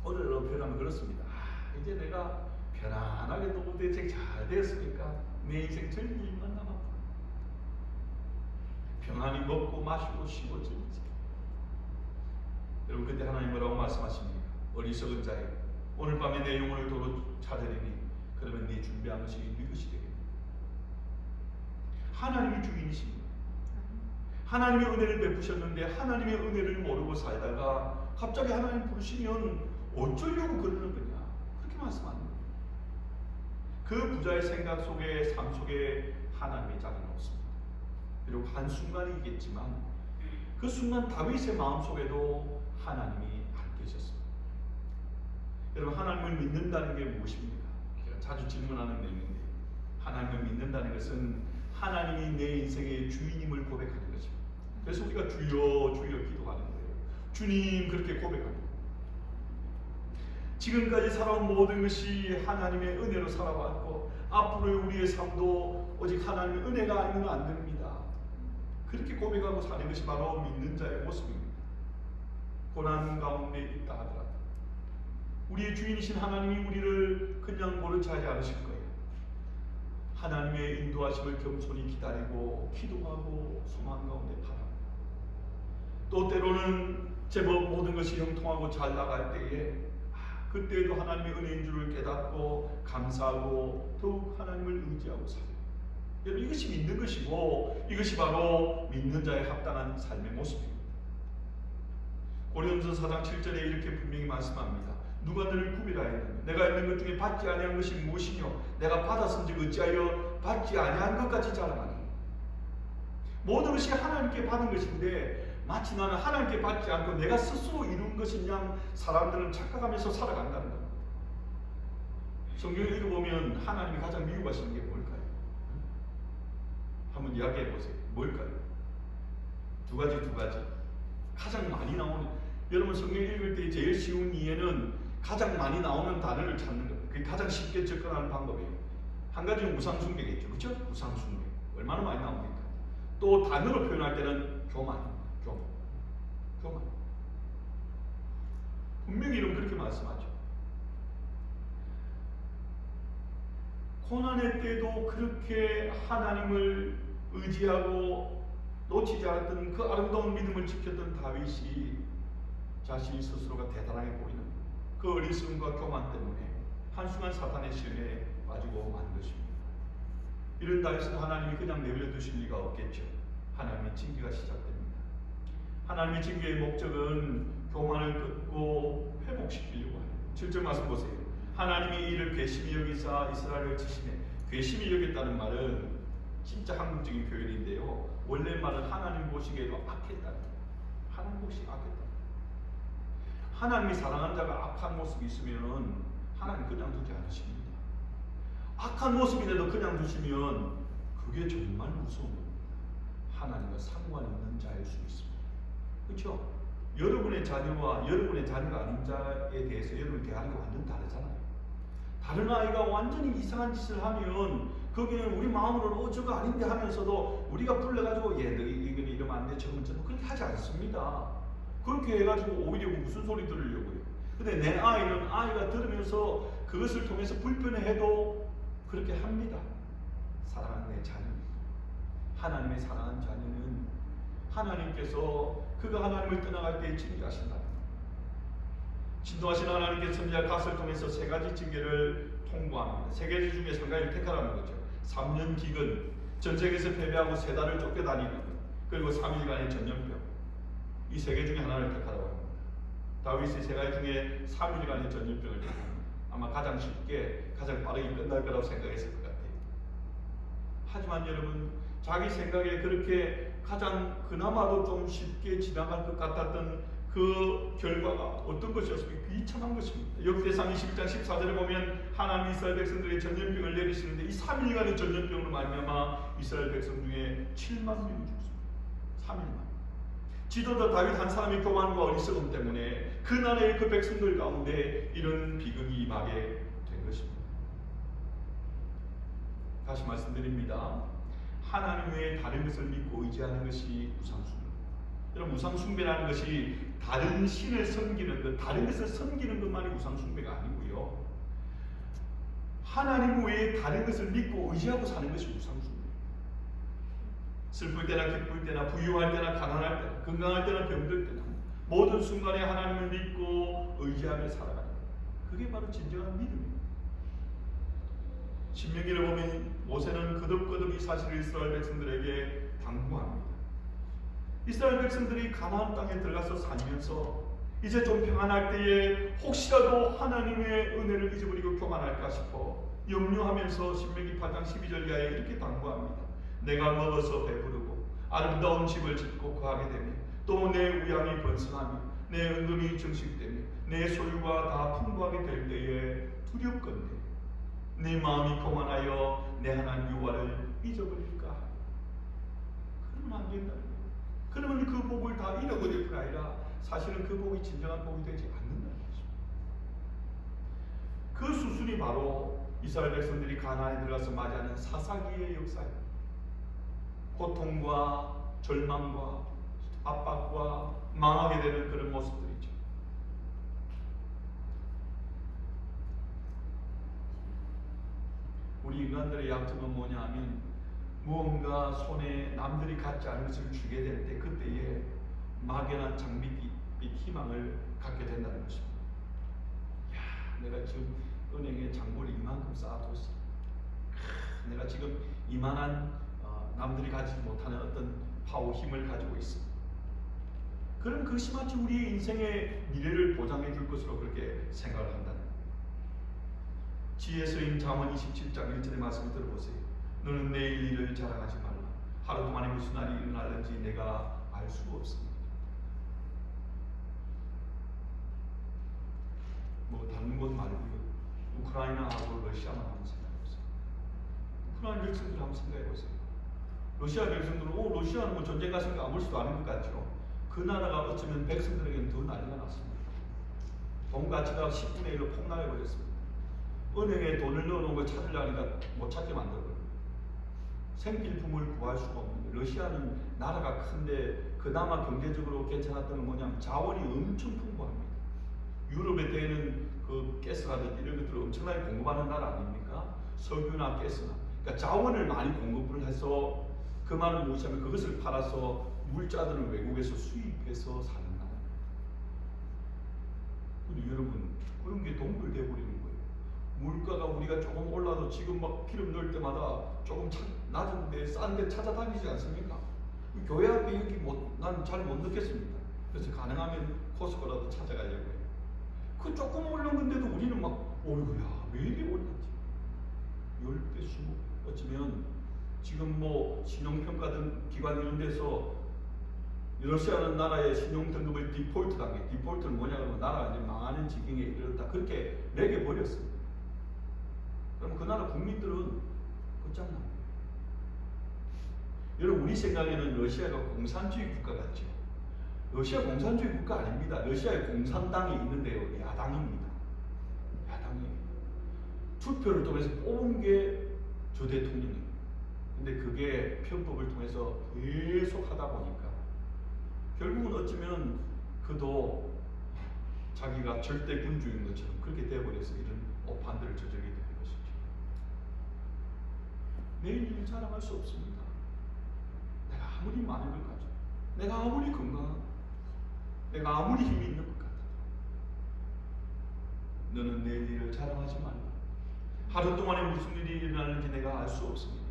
오늘로 표현하면 그렇습니다. 이제 내가 편안하게 노후 대책 잘 되었으니까 내 인생 즐길 일만 남았다. 평안히 먹고 마시고 쉬고 즐기자. 여러분, 그때 하나님 뭐라고 말씀하십니까? 어리석은 자여, 오늘 밤에 내 영혼을 도로 찾으리니 그러면 네 준비한 것이 네 것이 되겠다. 하나님이 주인이십니다. 하나님의 은혜를 베푸셨는데 하나님의 은혜를 모르고 살다가 갑자기 하나님 부르시면 어쩌려고 그러는 거냐, 그렇게 말씀합니다. 그 부자의 생각 속에, 삶 속에 하나님의 자리는 없습니다. 비록 한순간이겠지만 그 순간 다윗의 마음속에도 하나님이 안 계셨습니다. 여러분, 하나님을 믿는다는 게 무엇입니까? 제가 자주 질문하는 내용인데, 하나님을 믿는다는 것은 하나님이 내 인생의 주인임을 고백하는 것입니다. 그래서 우리가 주여 주여 기도하는 거예요. 주님, 그렇게 고백합니다. 지금까지 살아온 모든 것이 하나님의 은혜로 살아왔고 앞으로의 우리의 삶도 오직 하나님의 은혜가 아니면 안 됩니다. 그렇게 고백하고 사는 것이 바로 믿는 자의 모습입니다. 고난 가운데 있다 하더라도 우리의 주인이신 하나님이 우리를 그냥 모른 체 하지 않으실 거예요. 하나님의 인도하심을 겸손히 기다리고 기도하고 소망 가운데 바랍니다. 또 때로는 제법 모든 것이 형통하고 잘 나갈 때에 그때에도 하나님의 은혜인 줄을 깨닫고 감사하고 더욱 하나님을 의지하고 살아요. 여러분, 이것이 믿는 것이고 이것이 바로 믿는 자의 합당한 삶의 모습입니다. 고린도전서 4장 7절에 이렇게 분명히 말씀합니다. 누가 너를 구별하였느냐? 내가 있는 것 중에 받지 아니한 것이 무엇이뇨? 내가 받았은즉 어찌하여 받지 아니한 것 같이 자랑하니? 모든 것이 하나님께 받은 것인데 마치 나는 하나님께 받지 않고 내가 스스로 이룬 것인 양 사람들은 착각하면서 살아간다는 겁니다. 성경을 읽어보면 하나님이 가장 미워하시는 게 뭘까요? 한번 이야기해 보세요. 뭘까요? 두 가지. 가장 많이 나오는, 여러분 성경 읽을 때 제일 쉬운 이해는 가장 많이 나오는 단어를 찾는 겁니다. 그게 가장 쉽게 접근하는 방법이에요. 한 가지는 우상숭배겠죠. 그렇죠? 우상숭배. 얼마나 많이 나옵니까? 또 단어로 표현할 때는 교만. 분명히 이런 그렇게 말씀하죠. 고난의 때도 그렇게 하나님을 의지하고 놓치지 않았던 그 아름다운 믿음을 지켰던 다윗이 자신 스스로가 대단하게 보이는 그 어리석음과 교만 때문에 한순간 사탄의 시험에 빠지고 만 것입니다. 이런 다윗을 하나님이 그냥 내버려 두실 리가 없겠죠. 하나님의 징계가 시작됩니다. 하나님의 징계의 목적은 교만을 끊고 회복시키려고 하는 7절 말씀 보세요. 하나님이 이를 괘씸히 여기사 이스라엘을 치시네. 괘씸히 여겼다는 말은 진짜 한국적인 표현인데요. 원래 말은 하나님 보시기에도 악했다. 하나님 보시기에 악했다. 하나님이 사랑하는 자가 악한 모습이 있으면 하나님 그냥 두지 않으십니다. 악한 모습이라도 그냥 두시면 그게 정말 무서운 겁니다. 하나님과 상관 있는 자일 수 있습니다. 그렇죠? 여러분의 자녀와 여러분의 자녀가 아닌 자에 대해서 여러분 대하는 게 완전 다르잖아요. 다른 아이가 완전히 이상한 짓을 하면 거기는 우리 마음으로는 저거 아닌데 하면서도 우리가 불러가지고 너 이건 이러면 안 돼, 저건 그렇게 하지 않습니다. 그렇게 해가지고 오히려 무슨 소리 들으려고요. 근데 내 아이는 아이가 들으면서 그것을 통해서 불편해해도 그렇게 합니다. 사랑하는 내 자녀, 하나님의 사랑하는 자녀는 하나님께서 그가 하나님을 떠나갈 때 징계하신다. 진노하신 하나님께서 선지자 갓을 통해서 세 가지 징계를 통보합니다. 세 가지 중에 한 가지를 택하라는 거죠. 3년 기근, 전쟁에서 패배하고 세 달을 쫓겨다니는 것, 그리고 3일간의 전염병. 이 세 개 중에 하나를 택하라고 합니다. 다윗이 세 가지 중에 3일간의 전염병을 택합니다. 아마 가장 쉽게, 가장 빠르게 끝날 거라고 생각했을 것 같아요. 하지만 여러분, 자기 생각에 그렇게 가장 그나마도 좀 쉽게 지나갈 것 같았던 그 결과가 어떤 것이었습니까? 비참한 것입니다. 역대상 21장 14절에 보면 하나님 이스라엘 백성들의 전염병을 내리시는데 이 3일간의 전염병으로 말미암아 이스라엘 백성 중에 7만 명이 죽습니다. 3일만. 지도자 다윗 한 사람의 교만과 어리석음 때문에 그날의 그 백성들 가운데 이런 비극이 임하게 된 것입니다. 다시 말씀드립니다. 하나님 외에 다른 것을 믿고 의지하는 것이 우상숭배. 여러분, 우상숭배라는 것이 다른 신을 섬기는 것, 다른 것을 섬기는 것만이 우상숭배가 아니고요. 하나님 외에 다른 것을 믿고 의지하고 사는 것이 우상숭배. 슬플 때나 기쁠 때나 부유할 때나 가난할 때나 건강할 때나 병들 때나 모든 순간에 하나님을 믿고 의지하며 살아가는 것. 그게 바로 진정한 믿음입니다. 신명기를 보면 모세는 거듭거듭 이 사실을 이스라엘 백성들에게 당부합니다. 이스라엘 백성들이 가나안 땅에 들어가서 살면서 이제 좀 평안할 때에 혹시라도 하나님의 은혜를 잊어버리고 교만할까 싶어 염려하면서 신명기 8장 12절 이하에 이렇게 당부합니다. 내가 먹어서 배부르고 아름다운 집을 짓고 거하게 되며 또 내 우양이 번성하며 내 은금이 정식되며 내 소유가 다 풍부하게 될 때에 두렵건대 네 마음이 교만하여 내 하나님 여호와를 잊어버릴까 하니. 그러면 안 된다는 거예요. 그러면 그 복을 다 잃어버릴 뿐 아니라 사실은 그 복이 진정한 복이 되지 않는다는 것입니다. 그 수순이 바로 이스라엘 백성들이 가나안에 들어가서 맞이하는 사사기의 역사입니다. 고통과 절망과 압박과 망하게 되는 그런 모습들이죠. 우리 인간들의 약점은 뭐냐 하면 무언가 손에 남들이 갖지 않은 것을 주게 될 때 그때에 막연한 장밋빛 희망을 갖게 된다는 것입니다. 야, 내가 지금 은행에 장부를 이만큼 쌓아뒀어. 내가 지금 이만한 남들이 가지지 못하는 어떤 파워 힘을 가지고 있어. 그럼 그것이 마치 우리의 인생의 미래를 보장해 줄 것으로 그렇게 생각을 한다는 거예요. 지혜서인 잠언 27장 1절의 말씀을 들어보세요. 너는 내일 일을 자랑하지 말라. 하루 동안에 무슨 날이 일어날는지 내가 알 수가 없습니다. 뭐 다른 곳 말고요. 우크라이나하고 러시아만 한번 생각해보세요. 우크라이나 백성들 한번 생각해보세요. 러시아 백성들은 러시아는 뭐 전쟁 같은 거 아무렇지도 않은 것 같죠. 그 나라가 어쩌면 백성들에게는 더 난리가 났습니다. 돈 가치가 10분의 1로 폭락해버렸습니다. 은행에 돈을 넣어놓은 걸 찾으려니까 못 찾게 만들어버려요. 생필품을 구할 수가 없는데 러시아는 나라가 큰데 그나마 경제적으로 괜찮았던 건 뭐냐면 자원이 엄청 풍부합니다. 유럽에 대해는 그 가스라든지 이런 것들을 엄청나게 공급하는 나라 아닙니까? 석유나 가스나. 그러니까 자원을 많이 공급을 해서 그 말은 무엇이냐면 그것을 팔아서 물자들을 외국에서 수입해서 사는 나라. 근데 여러분 그런 게 동결돼 버리는 거예요. 물가가 우리가 조금 올라도 지금 막 기름 넣을 때마다 조금 낮은데 싼데 찾아다니지 않습니까? 교회 앞에 여기 난 잘 못 넣겠습니다. 그래서 가능하면 코스코라도 찾아가려고 해요. 그 조금 오른 건데도 우리는 막 어이구야 왜 이리 올랐지? 10배, 20배 어쩌면 지금 뭐 신용평가등 기관 이런 데서 러시아는 나라의 신용 등급을 디폴트 단계, 디폴트는 뭐냐 그러면 나라가 이제 망하는 지경에 이르렀다 그렇게 매겨버렸습니다. 그러면 그 나라 국민들은 끝장납니다. 여러분 우리 생각에는 러시아가 공산주의 국가 같죠. 러시아 공산주의 국가 아닙니다. 러시아에 공산당이 있는데요. 야당입니다. 야당이에요. 투표를 통해서 뽑은 게 저 대통령입니다. 근데 그게 편법을 통해서 계속 하다 보니까 결국은 어쩌면 그도 자기가 절대 군주인 것처럼 그렇게 되어버려서 이런 오판들을 저지르게 되는 것이죠. 내일 일 자랑할 수 없습니다. 내가 아무리 많은 걸 가지고, 내가 아무리 건강하고, 내가 아무리 힘이 있는 것 같아도 너는 내일 일을 자랑하지 말라. 하루 동안에 무슨 일이 일어나는지 내가 알 수 없습니다.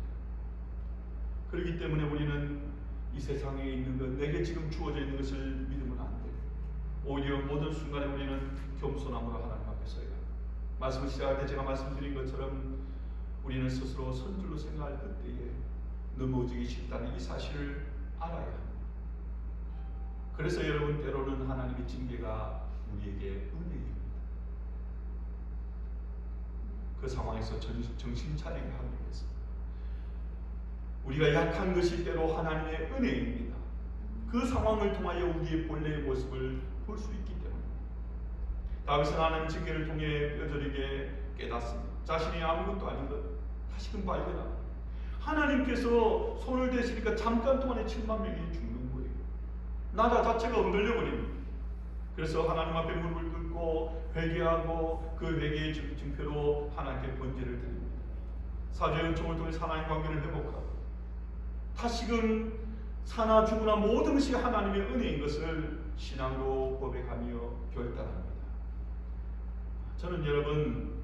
그렇기 때문에 우리는 이 세상에 있는 것, 내게 지금 주어져 있는 것을 믿으면 안 돼요. 오히려 모든 순간에 우리는 겸손함으로 하나님 앞에 서야 합니다. 말씀을 시작할 때 제가 말씀드린 것처럼 우리는 스스로 선줄로 생각할 그때에 넘어지기 쉽다는 이 사실을 알아야 합니다. 그래서 여러분 때로는 하나님의 징계가 우리에게 은혜입니다. 그 상황에서 정신 차리게 하기 위해서 우리가 약한 것이 때로 하나님의 은혜입니다. 그 상황을 통하여 우리의 본래의 모습을 볼 수 있기 때문입니다. 다윗은 하나님의 징계를 통해 뼈저리게 깨닫습니다. 자신이 아무것도 아닌 것 다시금 발견합니다. 하나님께서 손을 대시니까 잠깐 동안에 7만 명이 죽는 거예요. 나라 자체가 흔들려버립니다. 그래서 하나님 앞에 무릎을 꿇고 회개하고 그 회개의 증표로 하나님께 번제를 드립니다. 사죄 은총을 통해 하나님 관계를 회복하고 다시금 사나 죽으나 모든 것이 하나님의 은혜인 것을 신앙으로 고백하며 결단합니다. 저는 여러분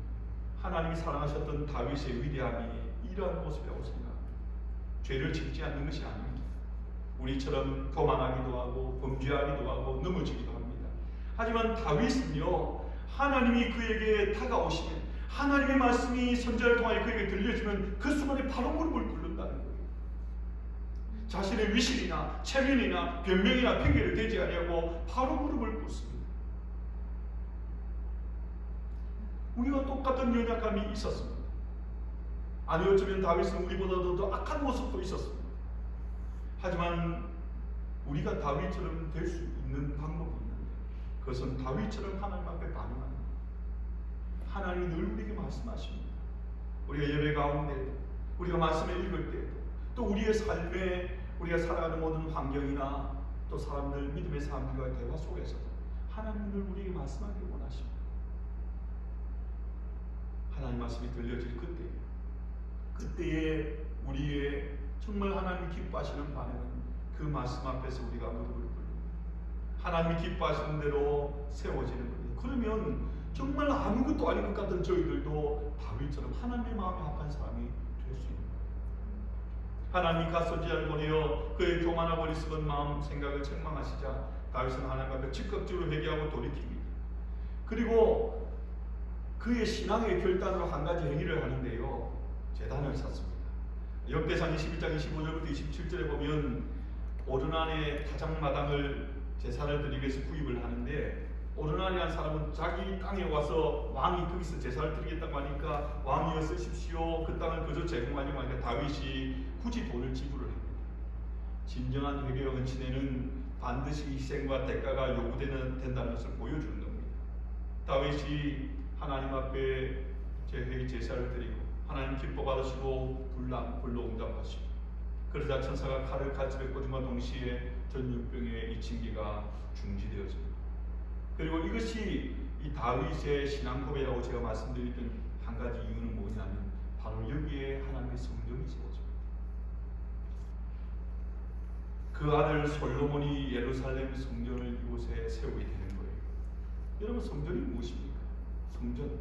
하나님이 사랑하셨던 다윗의 위대함이 이러한 모습이라고 생각합니다. 죄를 짓지 않는 것이 아닙니다. 우리처럼 교만하기도 하고 범죄하기도 하고 넘어지기도 합니다. 하지만 다윗은요, 하나님이 그에게 다가오시면 하나님의 말씀이 선지자를 통하여 그에게 들려주면 그 순간에 바로 무릎을 꿇는다는 거예요. 자신의 위신이나 체면이나 변명이나 핑계를 대지 아니하고 바로 무릎을 꿇습니다. 우리와 똑같은 연약함이 있었습니다. 아니 어쩌면 다윗은 우리보다도 더 악한 모습도 있었습니다. 하지만 우리가 다윗처럼 될 수 있는 방법이 있는데 그것은 다윗처럼 하나님 앞에 반응하는 거예요. 하나님이 늘 우리에게 말씀하십니다. 우리가 예배 가운데도 우리가 말씀을 읽을 때도 또 우리의 삶에 우리가 살아가는 모든 환경이나 또 사람들 믿음의 사람들과의 대화 속에서도 하나님은 늘 우리에게 말씀하기를 원하십니다. 하나님 말씀이 들려질 그때에 우리의 정말 하나님이 기뻐하시는 반응은 그 말씀 앞에서 우리가 무릎을 꿇습니다. 하나님이 기뻐하시는 대로 세워지는 겁니다. 그러면 정말 아무것도 아닌 것 같은 저희들도 다윗처럼 하나님의 마음에 합한 사람이 될 수 있는 거예요. 하나님이 갓 선지자를 보내어 그의 교만하고 어리석은 마음 생각을 책망하시자 다윗은 하나님 앞에 즉각적으로 회개하고 돌이킵니다. 그리고 그의 신앙의 결단으로 한 가지 행위를 하는데요, 제단을 샀습니다. 역대상 21장 25절부터 27절에 보면 오르난의 타작마당을 제사를 드리기 위해서 구입을 하는데 오르난이라는 사람은 자기 땅에 와서 왕이 거기서 제사를 드리겠다고 하니까 왕이여 쓰십시오. 그 땅을 그저 제공하려고 하니까 다윗이 굳이 돈을 지불을 합니다. 진정한 회개와 은친에는 반드시 희생과 대가가 요구된다는 것을 보여주는 겁니다. 다윗이 하나님 앞에 회개 제사를 드리고 하나님 기뻐 받으시고 불로 응답하시고 그러자 천사가 칼을 가집에 꽂음과 동시에 전염병의 이 징계가 중지되어집니다. 그리고 이것이 이 다윗의 신앙 고백이라고 제가 말씀드렸던 한 가지 이유는 뭐냐면 바로 여기에 하나님의 성전이 세워집니다. 그 아들 솔로몬이 예루살렘 성전을 이곳에 세우게 되는 거예요. 여러분 성전이 무엇입니까? 성전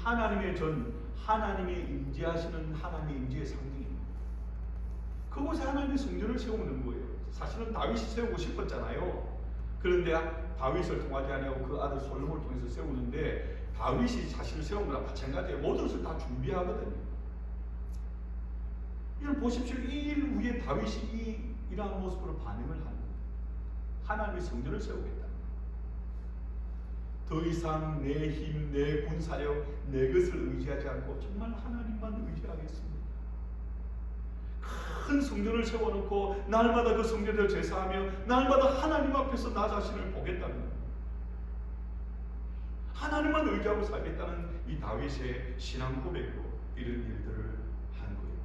하나님의 전, 하나님의 임재하시는 하나님의 임재의 상징입니다. 그곳에 하나님의 성전을 세우는 거예요. 사실은 다윗이 세우고 싶었잖아요. 그런데 다윗을 통하지 아니하고 그 아들 솔로몬을 통해서 세우는데, 다윗이 사실 세운 거랑 마찬가지예요. 모든 것을 다 준비하거든요. 이걸 보십시오. 이 일 후에 다윗이 이러한 모습으로 반응을 합니다. 하나님의 성전을 세우겠다. 더 이상 내 힘, 내 군사력, 내 것을 의지하지 않고 정말 하나님만 의지하겠습니다. 큰 성전을 세워놓고 날마다 그 성전을 제사하며 날마다 하나님 앞에서 나 자신을 보겠다는 겁니다. 하나님만 의지하고 살겠다는 이 다윗의 신앙 고백으로 이런 일들을 한 거예요.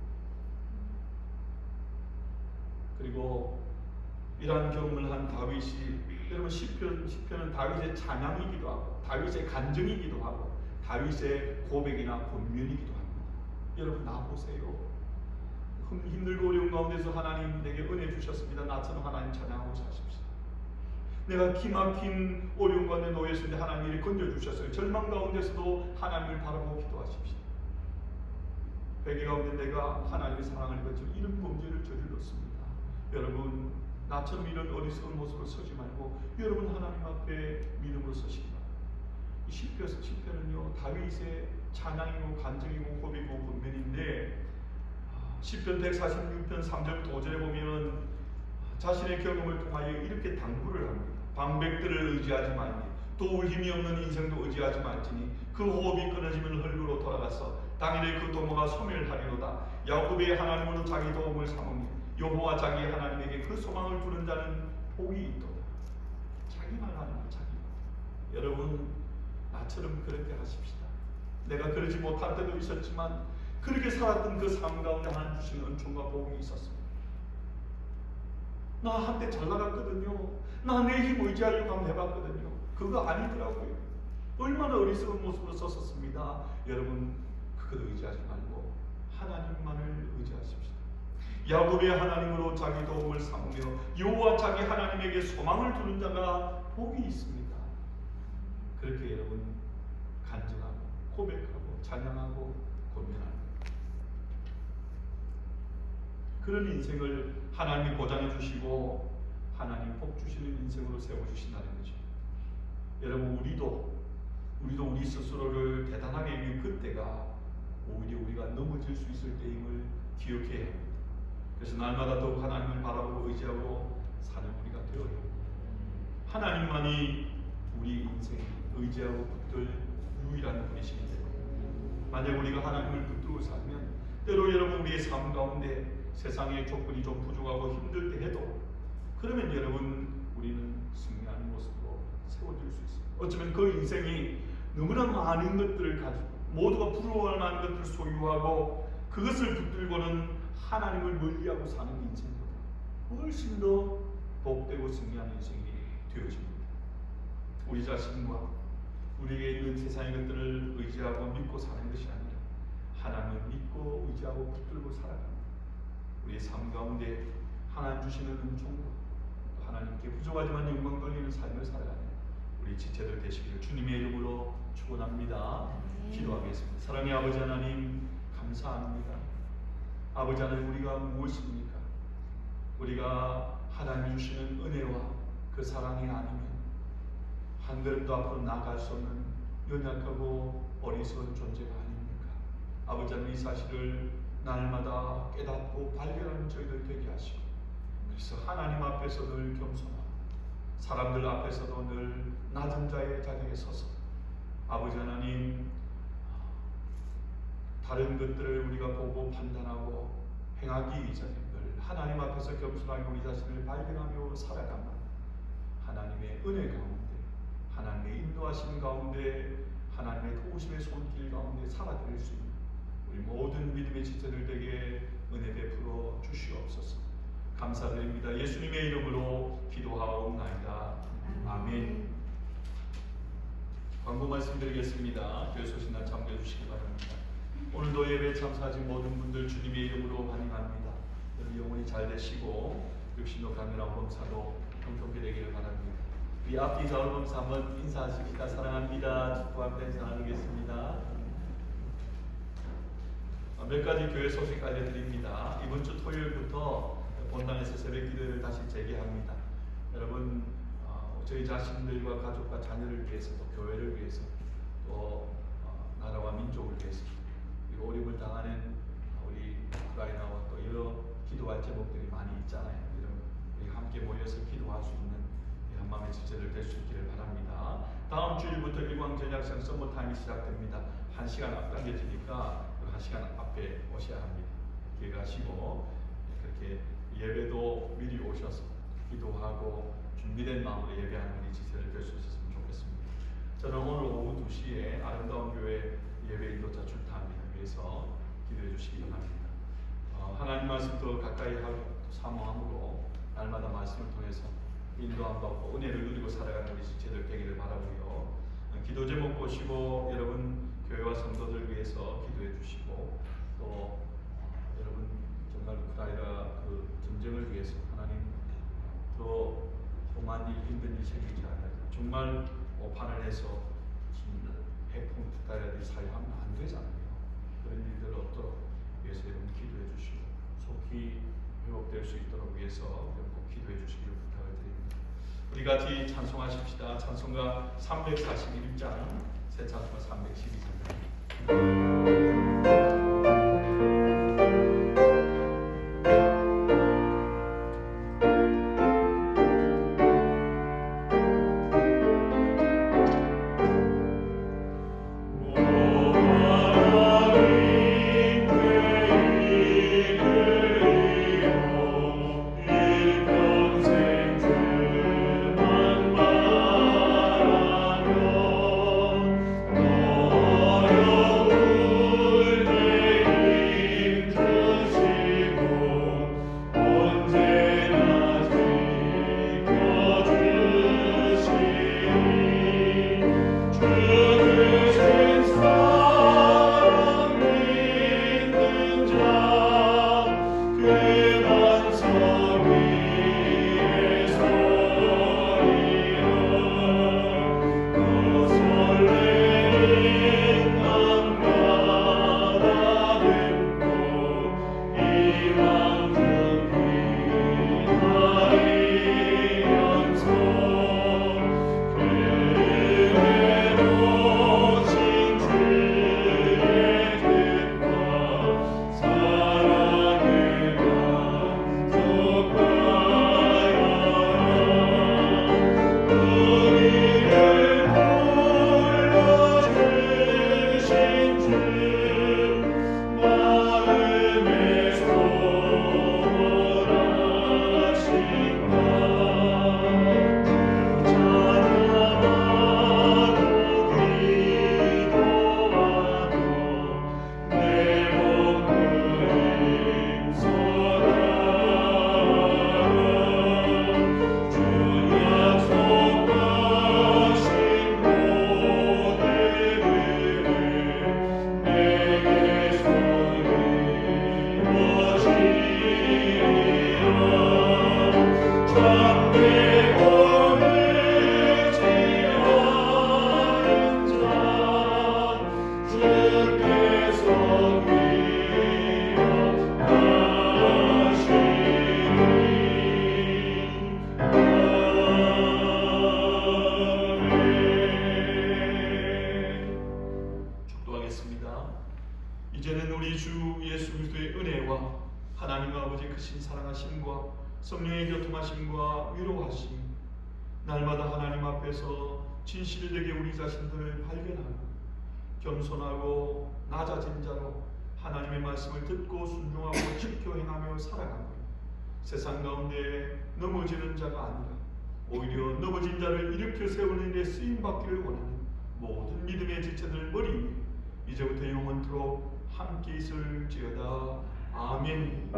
그리고 이러한 경험을 한 다윗이, 여러분 시편은 다윗의 찬양이기도 하고 다윗의 간증이기도 하고 다윗의 고백이나 권면이기도 합니다. 여러분 나 보세요. 힘들고 어려운 가운데서 하나님 내게 은혜 주셨습니다. 나처럼 하나님 찬양하고 사십시오. 내가 기막힌 어려운 가운데 놓였을 때 하나님이 건져주셨어요. 절망 가운데서도 하나님을 바라보고 기도하십시오. 회개 가운데 내가 하나님의 사랑을 거쳐 이런 범죄를 저질렀습니다. 여러분 나처럼 이런 어리석은 모습으로 서지 말고 여러분 하나님 앞에 믿음으로 서시기 바랍니다. 이 시편은요 다윗의 찬양이고 간증이고 고백이고 권면인데, 시편 146편 3절부터 5절에 보면 자신의 경험을 통하여 이렇게 당부를 합니다. 방백들을 의지하지 말니 도울 힘이 없는 인생도 의지하지 말지니 그 호흡이 끊어지면 흙으로 돌아가서 당일에 그 도모가 소멸하리로다. 야곱의 하나님으로 자기 도움을 삼으니 여호와 자기 하나님에게 그 소망을 두는 자는 복이 있도다. 자기만 하는 거, 자기만. 여러분 나처럼 그렇게 하십시다. 내가 그러지 못할 때도 있었지만 그렇게 살았던 그 삶 가운데 하나님 주신 은총과 복이 있었습니다. 나 한때 잘 나갔거든요. 나 내 힘 의지하려고 한번 해봤거든요. 그거 아니더라고요. 얼마나 어리석은 모습으로 섰었습니다. 여러분 그것 의지하지 말고 하나님만을 의지하십시오. 야곱의 하나님으로 자기 도움을 삼으며 여호와 자기 하나님에게 소망을 두는 자가 복이 있습니다. 그렇게 여러분 간증하고 고백하고 찬양하고 고민하는 그런 인생을 하나님이 보장해 주시고 하나님 복 주시는 인생으로 세워주신다는 거죠. 여러분 우리도 우리 스스로를 대단하게 여기는 그때가 오히려 우리가 넘어질 수 있을 때임을 기억해야 합니다. 그래서 날마다 더욱 하나님을 바라보고 의지하고 사는 우리가 되어야 합니다. 하나님만이 우리 인생에 의지하고 붙들 유일한 분이십니다. 만약 우리가 하나님을 붙들고 살면 때로 여러분 우리의 삶 가운데 세상의 조건이 좀 부족하고 힘들 때 해도 그러면 여러분 우리는 승리하는 모습으로 세워질 수 있습니다. 어쩌면 그 인생이 너무나 많은 것들을 가지고 모두가 부러워할 만한 것들을 소유하고 그것을 붙들고는 하나님을 멀리하고 사는 인생보다 훨씬 더 복되고 승리하는 인생이 되어집니다. 우리 자신과 우리에게 있는 세상의 것들을 의지하고 믿고 사는 것이 아니라 하나님을 믿고 의지하고 붙들고 살아갑니다. 우리의 삶 가운데 하나님 주시는 은총과 하나님께 부족하지만 영광 돌리는 삶을 살아가는 우리 지체들 되시기를 주님의 이름으로 축원합니다. 기도하겠습니다. 사랑의 아버지 하나님 감사합니다. 아버지 하나님 우리가 무엇입니까? 우리가 하나님이 주시는 은혜와 그 사랑이 아니면 한 걸음도 앞으로 나아갈 수 없는 연약하고 어리석은 존재가 아닙니까? 아버지 하나님 이 사실을 날마다 깨닫고 발견하는 저희들 되게 하시고 그래서 하나님 앞에서 늘 겸손하고 사람들 앞에서도 늘 낮은 자의 자리에 서서 아버지 하나님 다른 것들을 우리가 보고 판단하고 행하기 이전에 늘 하나님 앞에서 겸손하게 우리 자신을 발견하며 살아가는 하나님의 은혜 가운데 하나님의 인도하심 가운데 하나님의 도우심의 손길 가운데 살아드릴 수 있는 우리 모든 믿음의 지체들에게 은혜 베풀어 주시옵소서. 감사드립니다. 예수님의 이름으로 기도하옵나이다. 아멘. 광고 말씀드리겠습니다. 교회 소식날 참고해 주시기 바랍니다. 오늘도 예배 참석하신 모든 분들 주님의 이름으로 환영합니다. 영혼이 잘 되시고 육신도 강건한 범사도 형통케 되기를 바랍니다. 우리 앞뒤 좌우로 범사 한번 인사하십시다. 사랑합니다. 축복합니다. 인사 나누겠습니다. 몇 가지 교회 소식 알려드립니다. 이번 주 토요일부터 본당에서 새벽 기도를 다시 재개합니다. 여러분 저희 자신들과 가족과 자녀를 위해서 또 교회를 위해서 또 나라와 민족을 위해서 그리고 어려움을 당하는 우리 우크라이나와 또 여러 기도할 제목들이 많이 있잖아요. 우리 함께 모여서 기도할 수 있는 한마음의 지체들 될 수 있기를 바랍니다. 다음 주일부터 일광전약성 서머타임이 시작됩니다. 1시간 앞당겨지니까 그 1시간 앞에 오셔야 합니다. 기획하시고 그렇게 예배도 미리 오셔서 기도하고 준비된 마음으로 예배하는 우리 지체들 될 수 있었으면 좋겠습니다. 저는 오늘 오후 2시에 아름다운 교회 예배 인도자 출타합니다. 위해서 기도해 주시기 바랍니다. 하나님 말씀도 가까이 하고 사모함으로 날마다 말씀을 통해서 인도함 받고 은혜를 누리고 살아가는 우리 지체들 되기를 바라고요. 기도 제목 보시고 여러분 교회와 성도들 위해서 기도해 주시고 또 여러분 정말 우크라이나 그 전쟁을 위해서 하나님 더 험한 일 힘든 일 생기지 않아요. 정말 오판을 해서 핵폭 북달라들 사용하면 안 되잖아요. 그런 일들 없도록 위해서 여러분 기도해 주시고 속히 회복될 수 있도록 위해서 꼭 기도해 주시기를 부탁을 드립니다. 우리 같이 찬송하십시다. 찬송가 341장 새 찬송가 312장 이제는 우리 주 예수 그리스도의 은혜와 하나님 아버지 크신 사랑하심과 성령의 교통하심과 위로하심, 날마다 하나님 앞에서 진실되게 우리 자신들을 발견하고 겸손하고 낮아진 자로 하나님의 말씀을 듣고 순종하고 지켜 행하며 살아가고 세상 가운데 넘어지는 자가 아니라 오히려 넘어진 자를 일으켜 세우는 데 쓰임받기를 원하는 모든 믿음의 지체들 머리 위에 이제부터 영원토록 함께 있을지어다. 아멘.